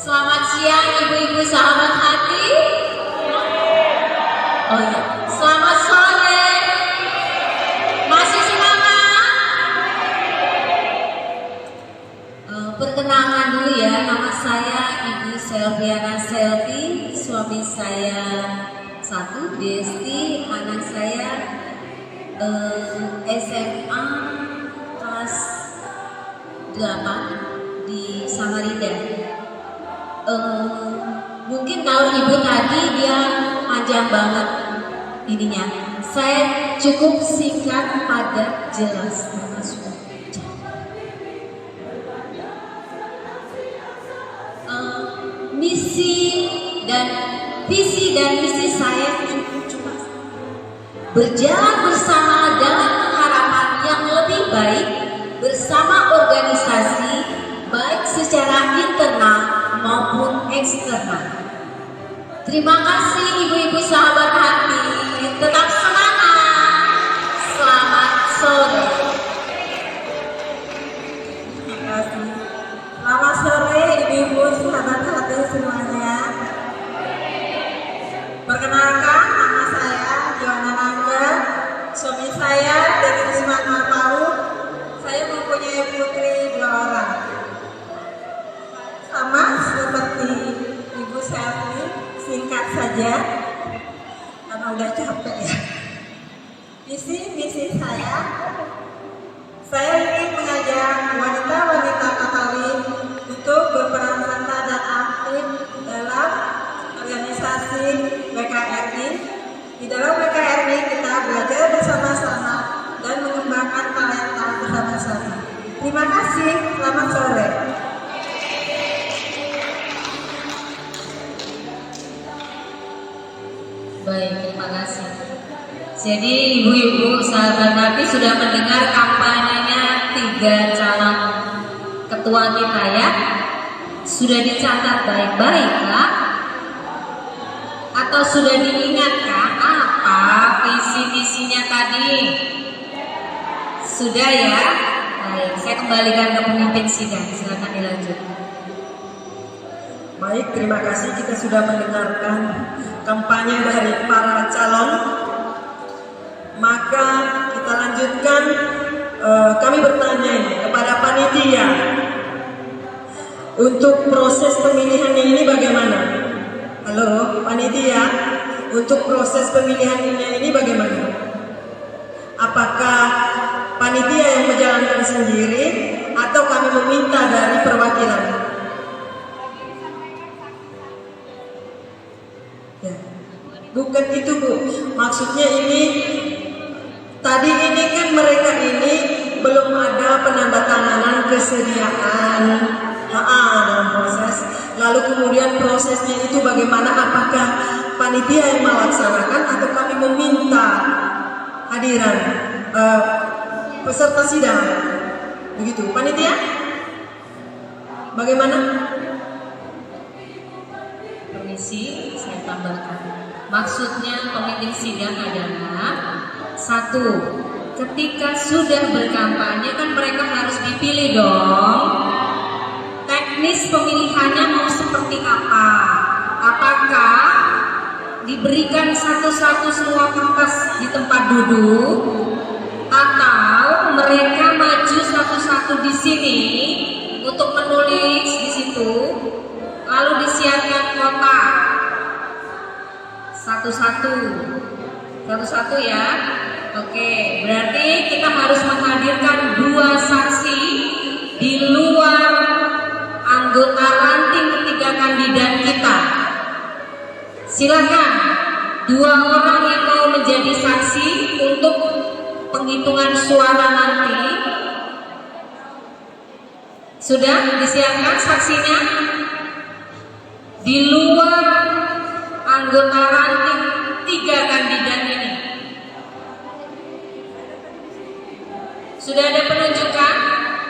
Selamat siang ibu-ibu sahabat hati. Oh ya, selamat sore. Masih semangat? Perkenalkan dulu ya, nama saya Ibu Selviana Selvi, suami saya 1 Desti, anak saya SMA kelas 8 di Samarinda. Mungkin kalau ibu tadi dia panjang banget ininya. Saya cukup singkat, padat, jelas. Visi dan misi saya cuma berjalan bersama dalam harapan yang lebih baik bersama organisasi baik secara internal maupun eksternal. Terima kasih ibu-ibu sahabat hati, tetap semangat. Selamat sore. Terima kasih. Selamat sore ibu-ibu sahabat hati semuanya. Perkenalkan, nama saya Joana Nangga, suami saya Dedi Risman Marpau. Saya mempunyai putri 2 orang. Sama seperti Terima kasih, selamat sore. Baik, terima kasih. Jadi ibu-ibu sahabat Nabi sudah mendengar kampanyenya 3 calon ketua kita ya. Sudah dicatat baik-baik kah? Atau sudah diingatkan apa visi misinya tadi? Sudah ya? Baik, saya kembalikan ke pemimpin sidang. Silakan dilanjut. Baik, terima kasih. Kita sudah mendengarkan kampanye dari para calon. Maka kita lanjutkan. Kami bertanya kepada panitia, untuk proses pemilihan ini bagaimana? Halo, panitia, untuk proses pemilihan ini bagaimana? Apakah panitia yang menjalankan sendiri atau kami meminta dari perwakilan? Ya. Bukan itu Bu, maksudnya ini tadi ini kan mereka ini belum ada penandatanganan kesediaan dalam proses. Lalu kemudian prosesnya itu bagaimana? Apakah panitia yang melaksanakan atau kami meminta hadiran peserta sidang? Begitu, panitia? Bagaimana? Permisi, saya tambahkan. Maksudnya pemimpin sidang adalah 1. Ketika sudah berkampanye kan mereka harus dipilih dong. Teknis pemilihannya mau seperti apa? Apakah diberikan satu-satu semua kertas di tempat duduk, atau mereka maju satu-satu di sini untuk menulis di situ, lalu disiapkan kotak satu-satu ya. Oke, berarti kita harus menghadirkan 2 saksi di luar anggota ranting ketiga kandidat kita. Silakan 2 orang yang mau menjadi saksi untuk penghitungan suara nanti. Sudah disiapkan saksinya? Di luar anggota ranting 3 kandidat ini. Sudah ada penunjukan?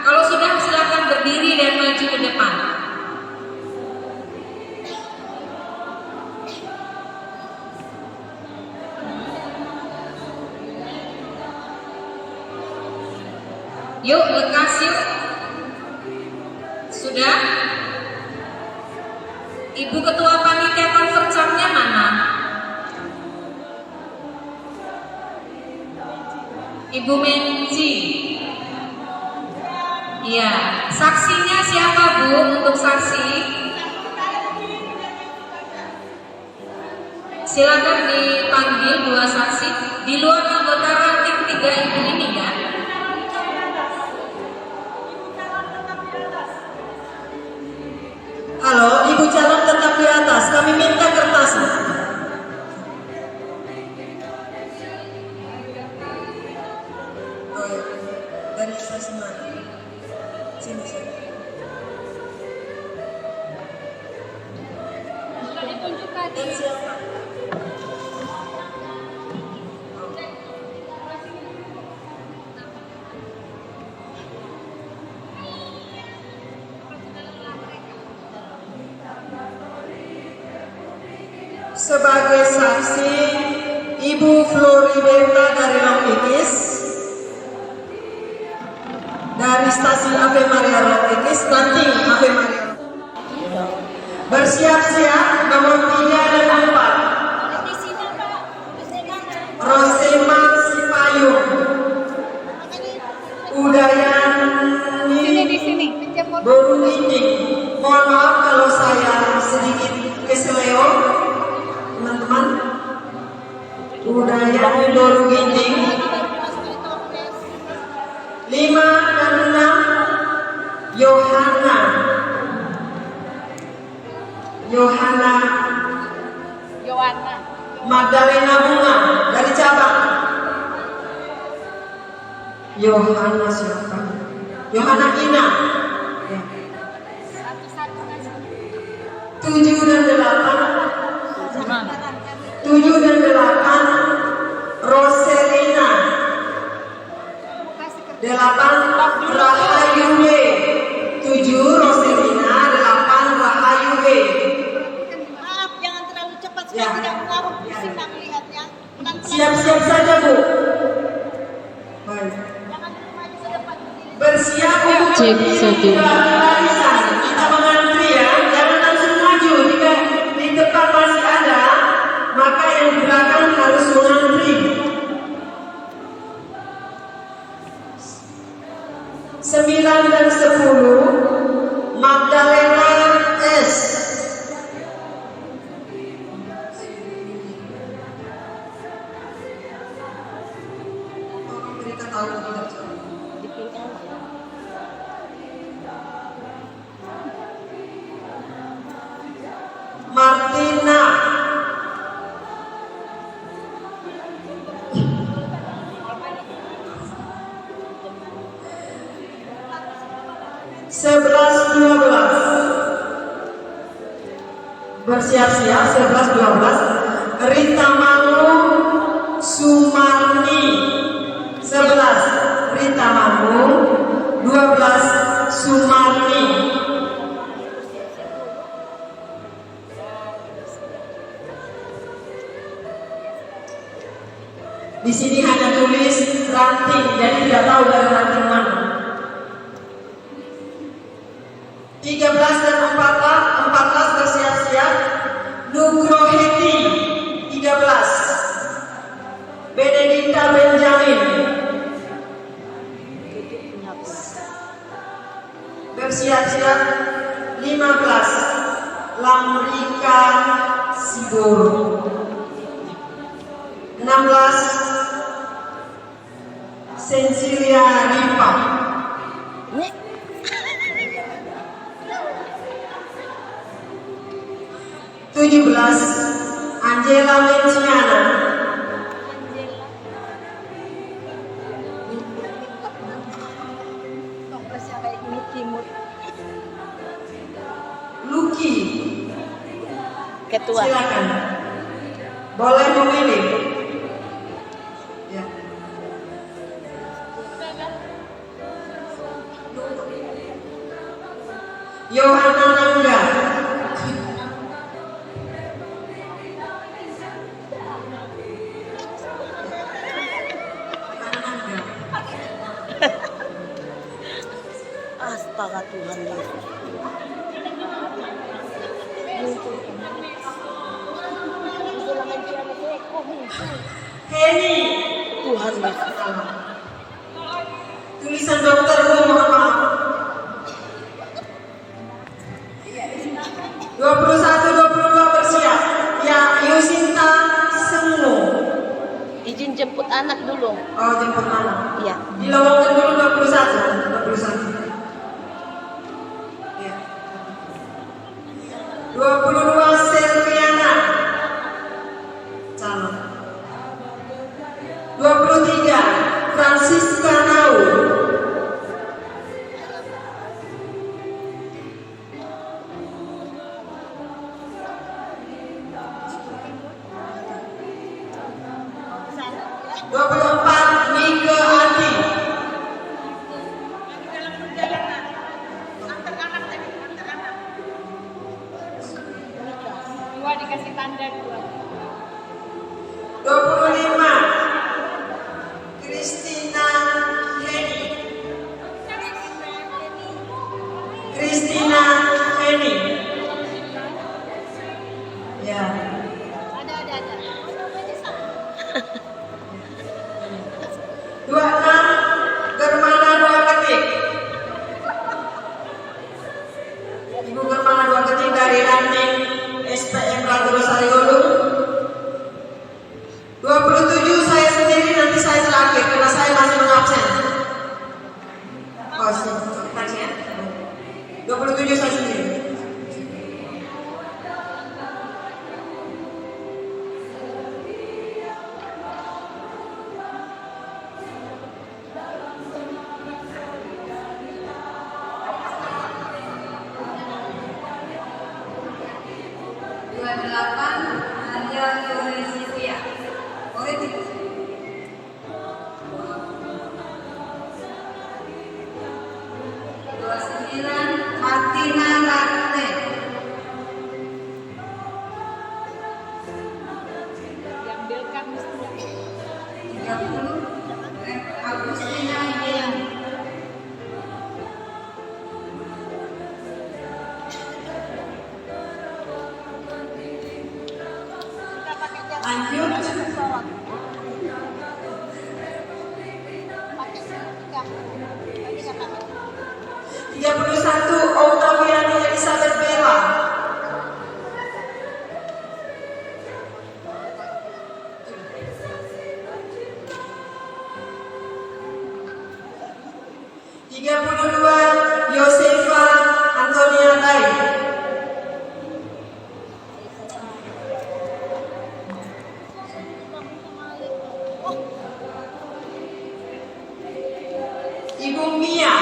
Kalau sudah silakan berdiri dan maju ke depan. Yuk, lekas yuk. Sudah? Ibu Ketua Panitia Konvercamnya mana? Ibu Menci. Iya, saksinya siapa Bu untuk saksi? Silakan dipanggil 2 saksi di luar anggota ranting 3 ibu ini ya. Halo, ibu calon tetap di atas. Kami minta kertasnya. Oh, ya. Dari stasiun mana? Sini. Sudah ditunjuk tadi. Dan siapa? Sebagai saksi Ibu Floribeta dari Longikis, dari stasiun Ave Maria Longikis, ranting Ave Maria. Bersiap-siap nomor 3 dan 4. Rosema Sipayung, Udayani Boruginting. Mohon maaf kalau saya sedikit keseleo, teman-teman. Udayani Boruginting. 5 dan 6 Yohana Magdalena Bunga dari cabang. Yohana siapa? Yohana Ina. Ya. 7 dan 8. 7 dan 8 Roselina. 8 Rahayu B. 7 Roselina, 8 Rahayu B. Maaf, jangan terlalu cepat supaya Ya. tidak mengaruh pusing nak melihatnya. Pelan-pelan. Siap-siap saja, Bu. Baik. Jangan maju ke depan. Bersiap untuk Cek satu. barisan. Kita mengantri ya, jangan langsung maju. Jika di depan masih ada, maka yang di belakang harus mengantri. 9 dan 10 Magdalena S. Tolong beritahu tidak jauh. Martina. Sebelas 12. Bersiap-siap 11-12. Rita Mangun Sumarni. 11 Rita Mangun, 12 Sumarni. Di sini hanya tulis ranting, jadi tidak tahu dari ranting mana. 13 dan 14 bersiap-siap. Nugroheti 13. Benedikta Benjamin. Bersiap-siap 15. Lamrika Sigoro. 16 Sensilia Ripa. 17 Angela Menciana. Toplasnya kayak ini timur. Luki. Ketua. Silakan. Boleh memilih. Ya. Yohana Nangga. Astaga Tuhan Yesus. Heni. Tuhan Yesus. Tulisan dokter, Bu, mohon maaf. 21-22 bersiap. Ya, Yusinta Sengu. Izin jemput anak dulu. Oh, jemput anak. Iya. Dilowongkan dulu 21. Ya. 22 Selviana. Calon. 23 Francisca Nau. 24 Mika Adi. Dua dikasih tanda 2. 25 Christina Heni. Christina Heni. Ya. Ada. 26 Germana 2 ketik. Ibu Germana 2 ketik dari ranting SPM Ragu Rosariolo. 27 saya sendiri, nanti saya terakhir karena saya masih mengabsen. Oh, sebentar ya. 27 saya sendiri. 28 Arya Yoresisia. Boleh tidak? 29 Martina Ratne. Diambilkan 30 Agustina Yen. Lanjut. 31 Octaviani Elizabeth Bella. Yosefa Antonia Dai. Ibu Mia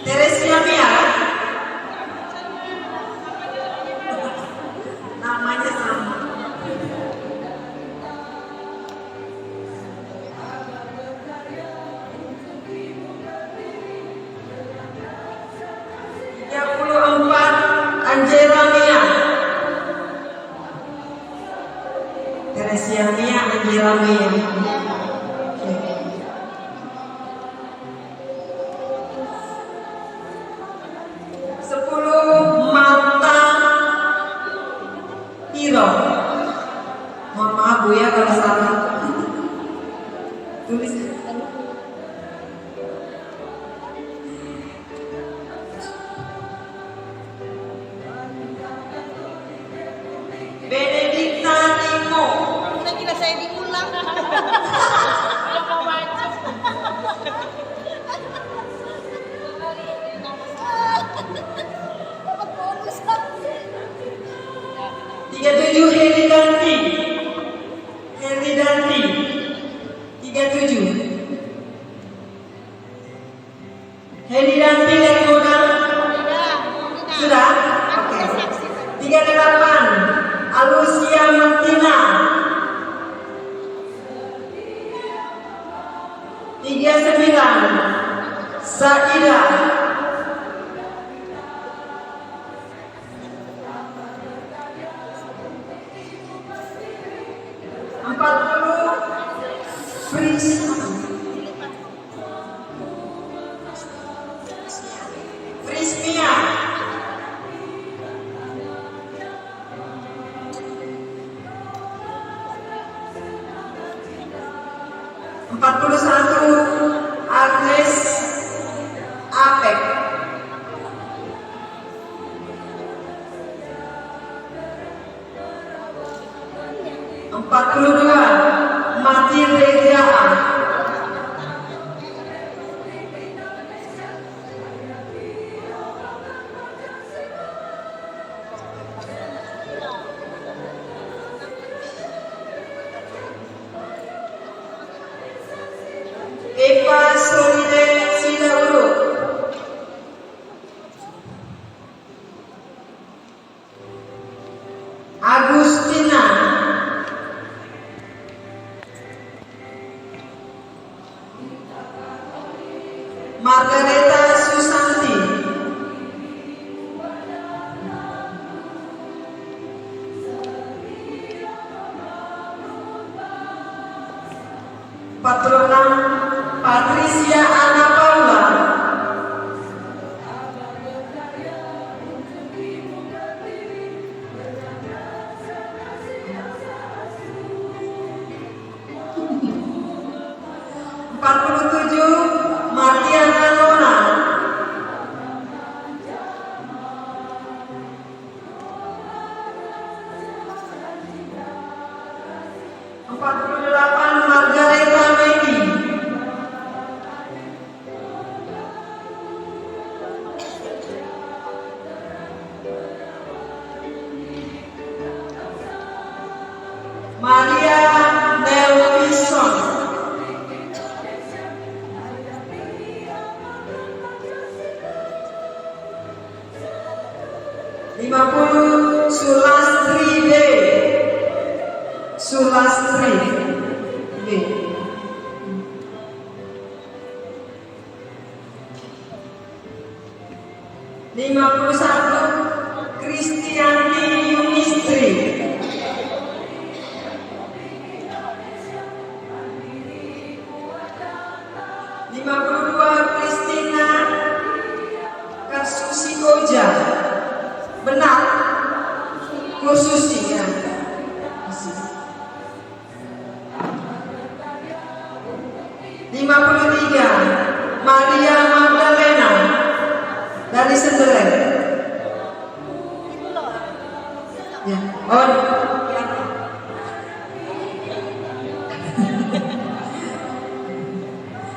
Teresia Mia, namanya sama. Angela Mia, Teresia Mia, Angela Mia. Mohon maaf Bu ya kalau salah. Tulis. Benedikta Nimo. Udah kira saya diulang. Dapat bonus. 37 Heli Danti. Heli Danti. 37. Heli Danti dari Godang. Sudah? Oke. 38 Alusia Martina. 39 Saida. 40 Frismia. 41 Agnes Apek. 42 Matilde Graham. 42 Eva Solide Sidauru. 43 Agustina. 44 Margareta Susanti. 46 Patricia Ana Paula. 47 Martiana Nona. 48 Margareta Medi. 50 Sulastri B. Sulastri B. Kristianti Yunistri. 52 Kristina Kasusi Koja. Benar? Kursusi ya. 53 Maria Magdalena dari Sendeleng. Ya. Oh.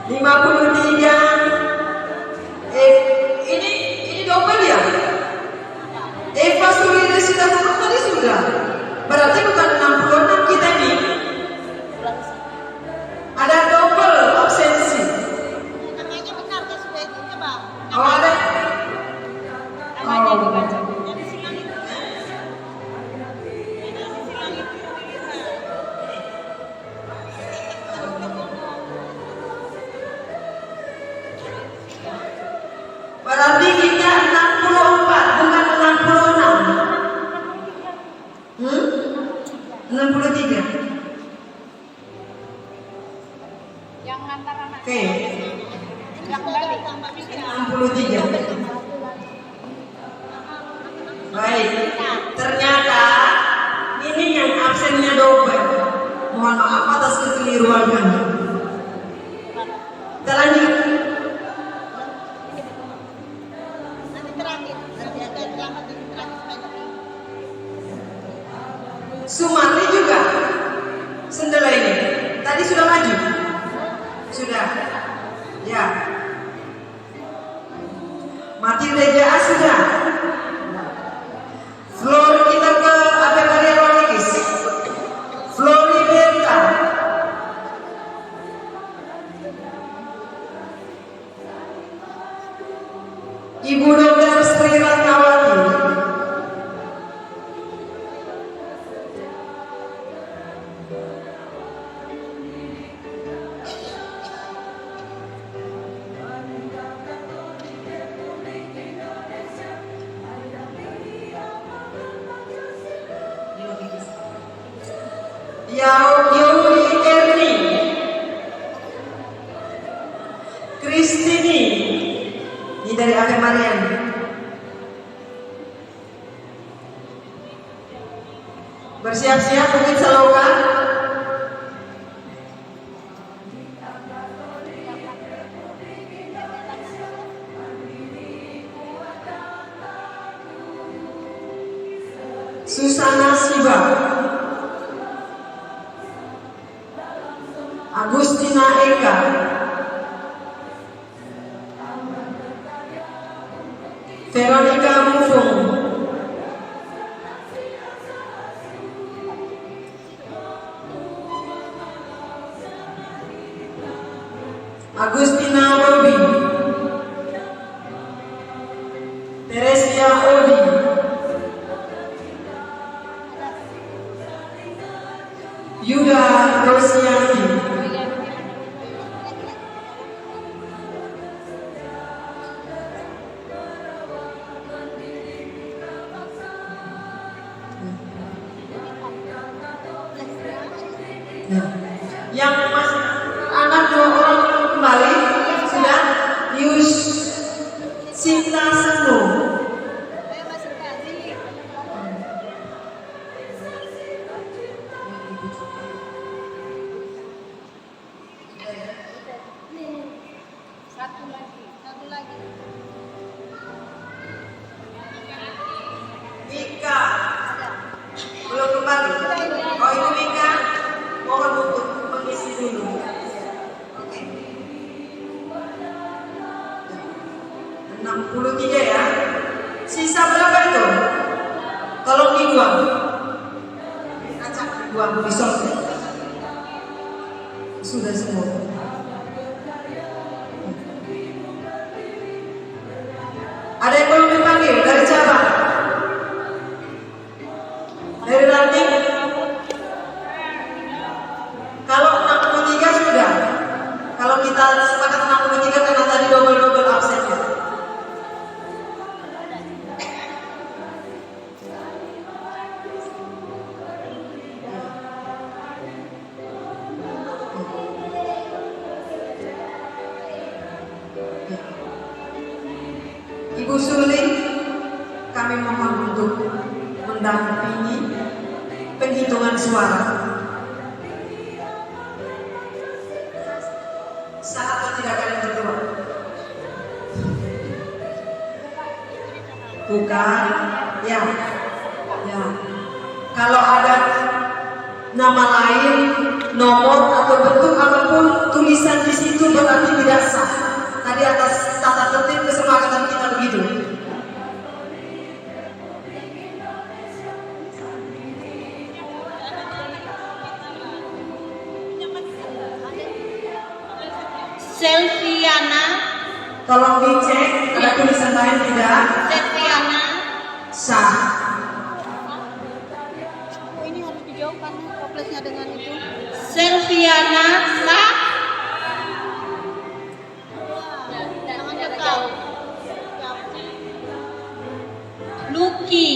53 ini double ya? Eva Surili sudah ngomong tadi sudah. Berarti bukan 66 kita ini. Ada double absensi. Namanya benar ya sudah itu coba. Oh ada. Namanya dibaca. Yang disilang itu. Yang disilang itu. Berarti kita 64 bukan 66. 63. Yang antara anak. Oke. Yang balik. 63. Baik. Ternyata ini yang absennya double. Mohon maaf atas kekeliruan kami. Kita lanjut. Nanti terakhir. Nanti ada drama di terakhir supaya lebih. Sumarni juga Sendela ini. Tadi sudah maju? Sudah. Ya. Matilda Jaa sudah. Flor kita ke Ave Maria Rolikis. Floribeta. Ibu Dokter Sri Ratnawati. Yuri Erni. Kristini. Ini dari Ave Maria. Bersiap-siap mungkin selokan. Susana Siba. Agustina Eka. Veronica Mufung. Agustina Robi. Teresia Odi. Yuda Rosianti. Yang masih anak 2 orang kembali sudah Yus Sinta Senu. Saya masih kasih. Satu lagi. Satu lagi. Mika belum kembali. Oh itu Mika, mohon untuk mengisi dulu. Oke. 63 ya. Sisa berapa itu? Tolong dibuang. Acak dibuang di sortir. Sudah semua. Ada yang belum dipanggil dari cabang? sepakat 63 karena tadi double absennya. Ibu Suli, kami mohon untuk mendampingi penghitungan suara. Sah atau tidak kalian berdua? Bukan, ya. Kalau ada nama lain, nomor atau bentuk apapun tulisan di situ berarti tidak sah. Tadi atas tata tertib kesepakatan kita begitu. Selviana, Tolong dicek ada tulisan lain tidak? Selviana. Sah. Oh, ini harus dijawab karena toplesnya dengan itu. Selviana sah. Jangan kekal. Lucky.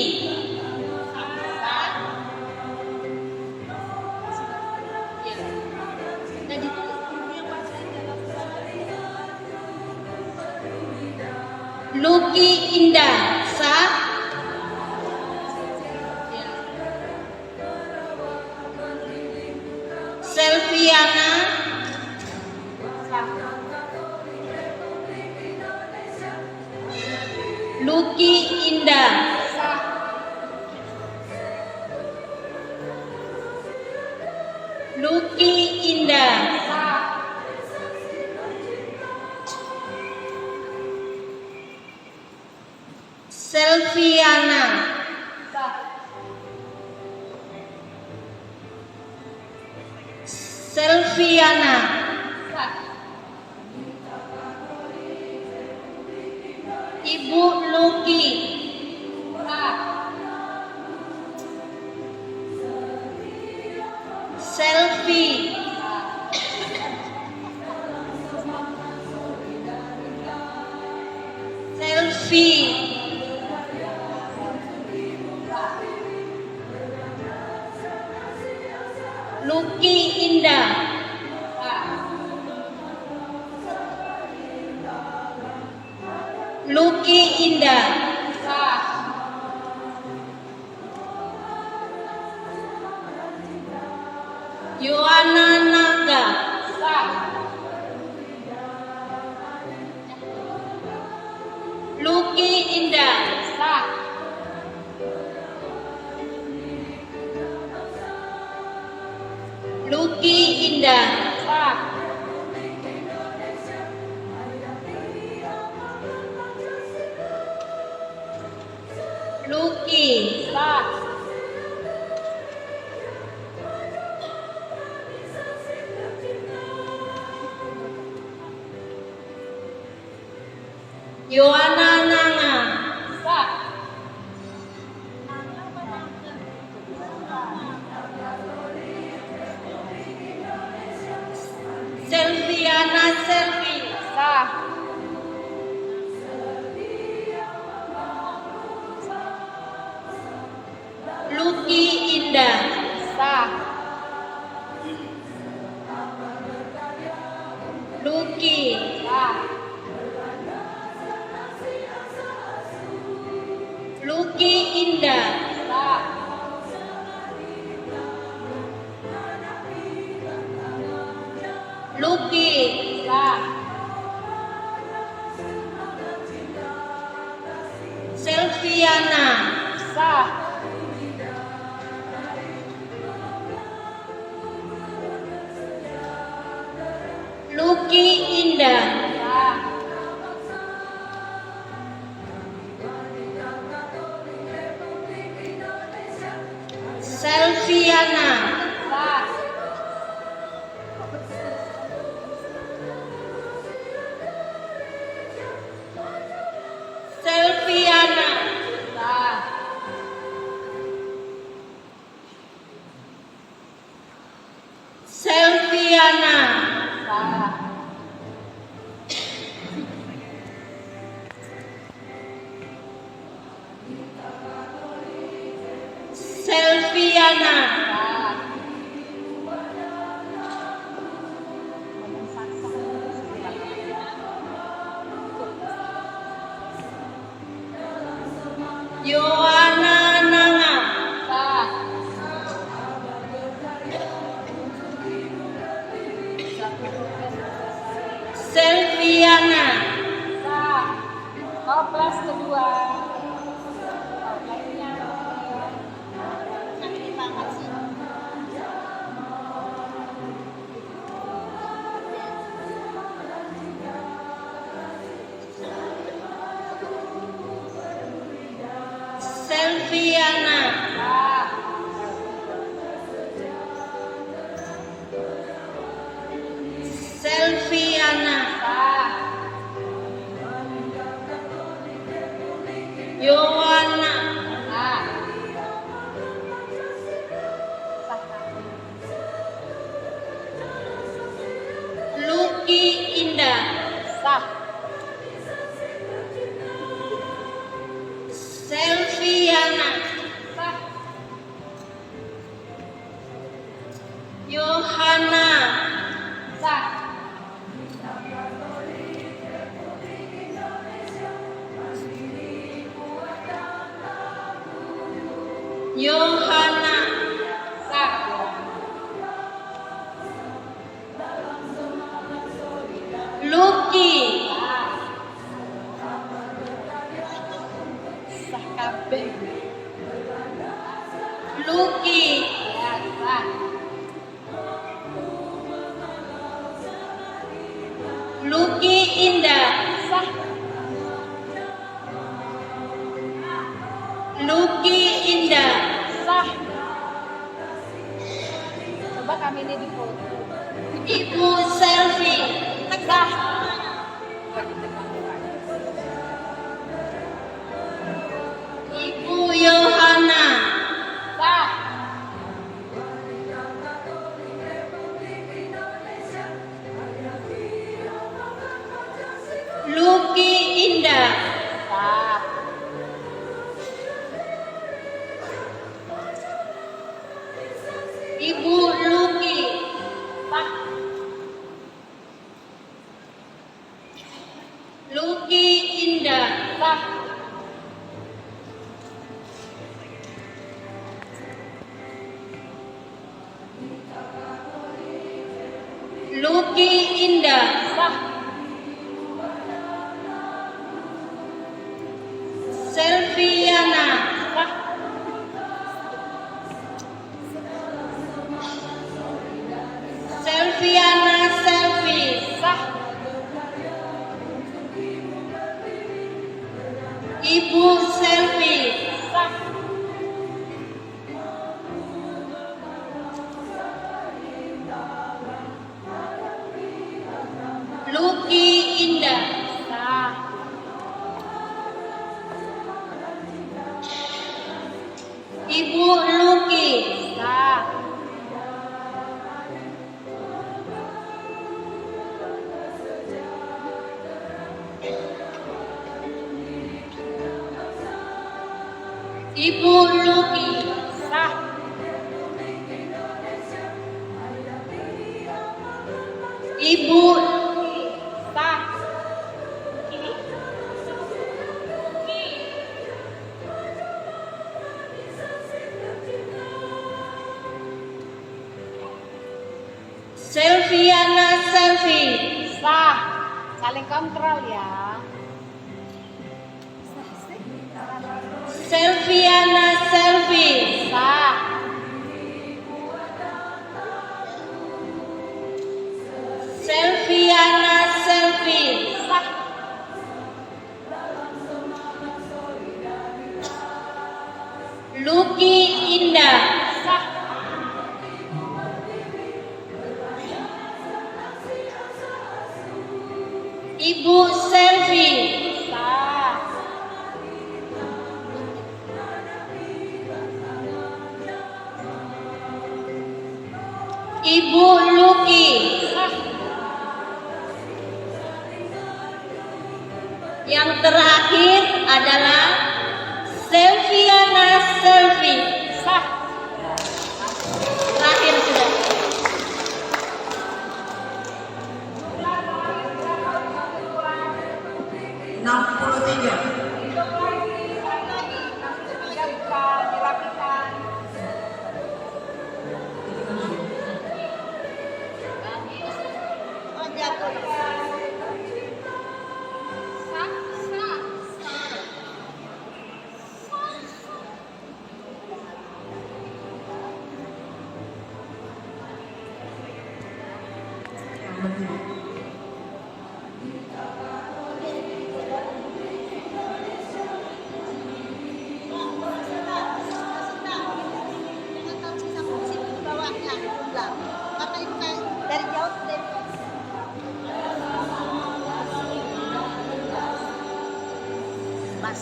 Lucky Indah sah. Selviana Lucky Indah Lucky Indah Selviana Selviana Ibu Lucky Selfie Selfie Lucky Indah Lucky Indah Yohana Naga Lucky Indah Lucky Indah Lucky Yohana Nanga Selviana Selvi Lucky Indah Lucky Lucky Indah Lucky Selviana Lucky Indah Selviana Selviana Selviana Selviana. Yohana Nanga. Selviana. Toples kedua. Toplesnya. Ini banget sih. Selviana. Selviana. Yohana. Lucky Indah. Selviana. Yohana. Yohana. Lucky. Lucky. Lucky Indah. Lucky Indah. Coba kami ini di foto. Ibu Selfie. Ibu Yohana. Lucky Indah. Ibu Lucky. Lucky Indah. Lucky Indah. Selviana. Selviana Selfie. Ibu Selfie. Lucky Indah. Ibu Lucky. Ibu Lucky. Ibu Selviana Selfie. Saling kontrol ya. Selviana Selfie. Selviana Selfie. Lucky Indah. Ibu Selfie. Ibu Lucky. Yang terakhir adalah Selviana Selfie. 3. Oh, jatuh. Karena itu kayak dari jauh dari Mas.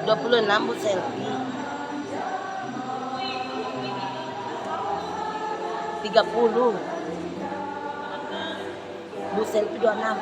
Dua puluh enam Bu Selfie. 30 Bu Selfie 26.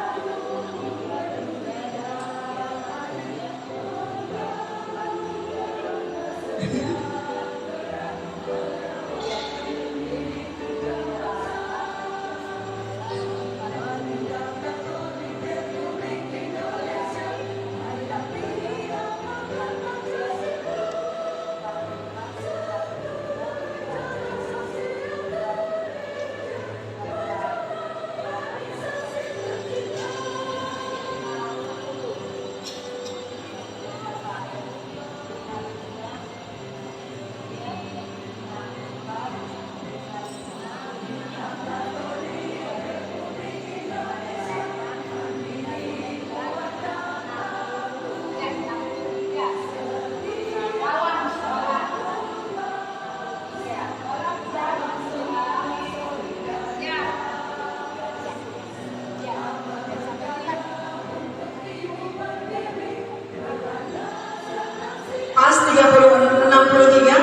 Pas 63.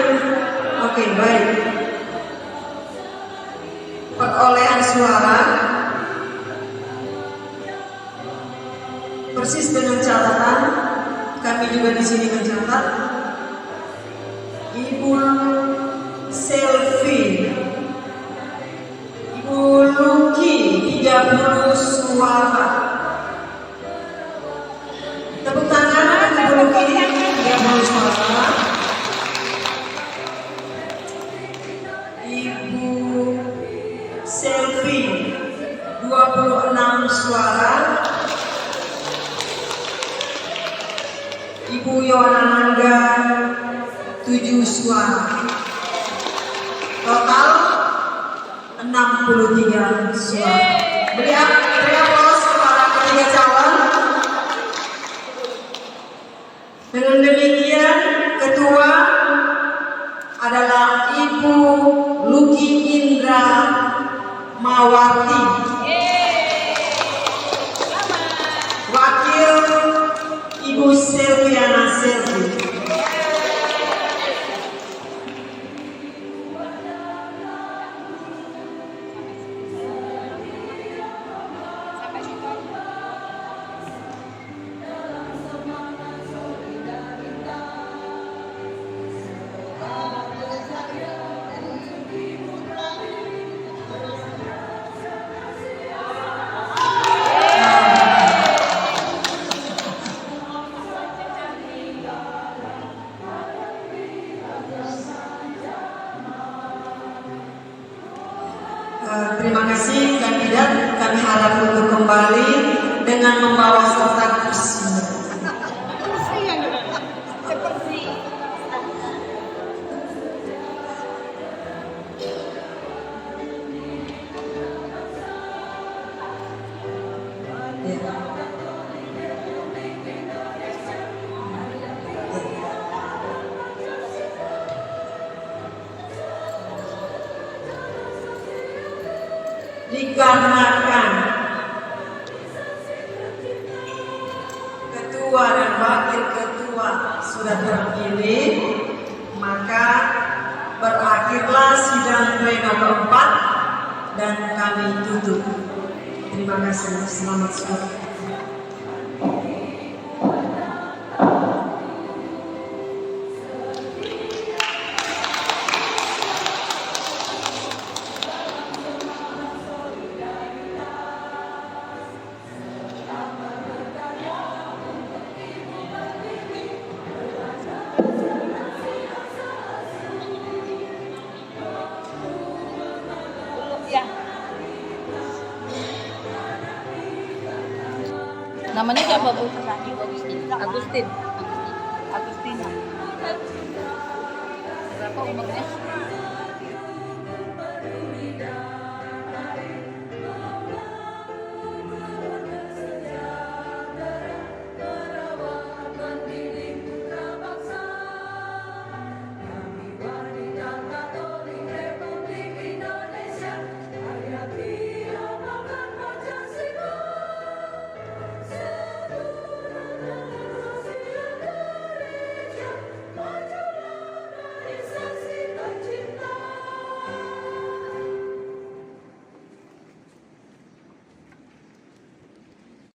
Oke, baik. Perolehan suara persis dengan catatan kami juga di sini mencatat Ibu Selfie, Ibu Luki 30 suara. Tepuk tangan Ibu Luki 30 suara. Ibu Selfie 26 suara. Ibu Yohananda 7 suara. Total 63 suara. Beri aplaus kepada ketiga calon. Dengan demikian, ketua adalah Ibu Luki Indra Mawati. Wakil Ibu Selviana Selvi. Terima kasih kandidat, kami harap untuk kembali dengan membawa serta kursinya. Dikarenakan ketua dan wakil ketua sudah terpilih, maka berakhirlah sidang pleno keempat dan kami tutup. Terima kasih. Selamat sore. Namanya siapa Bu? Agustin. Agustina. Berapa umurnya?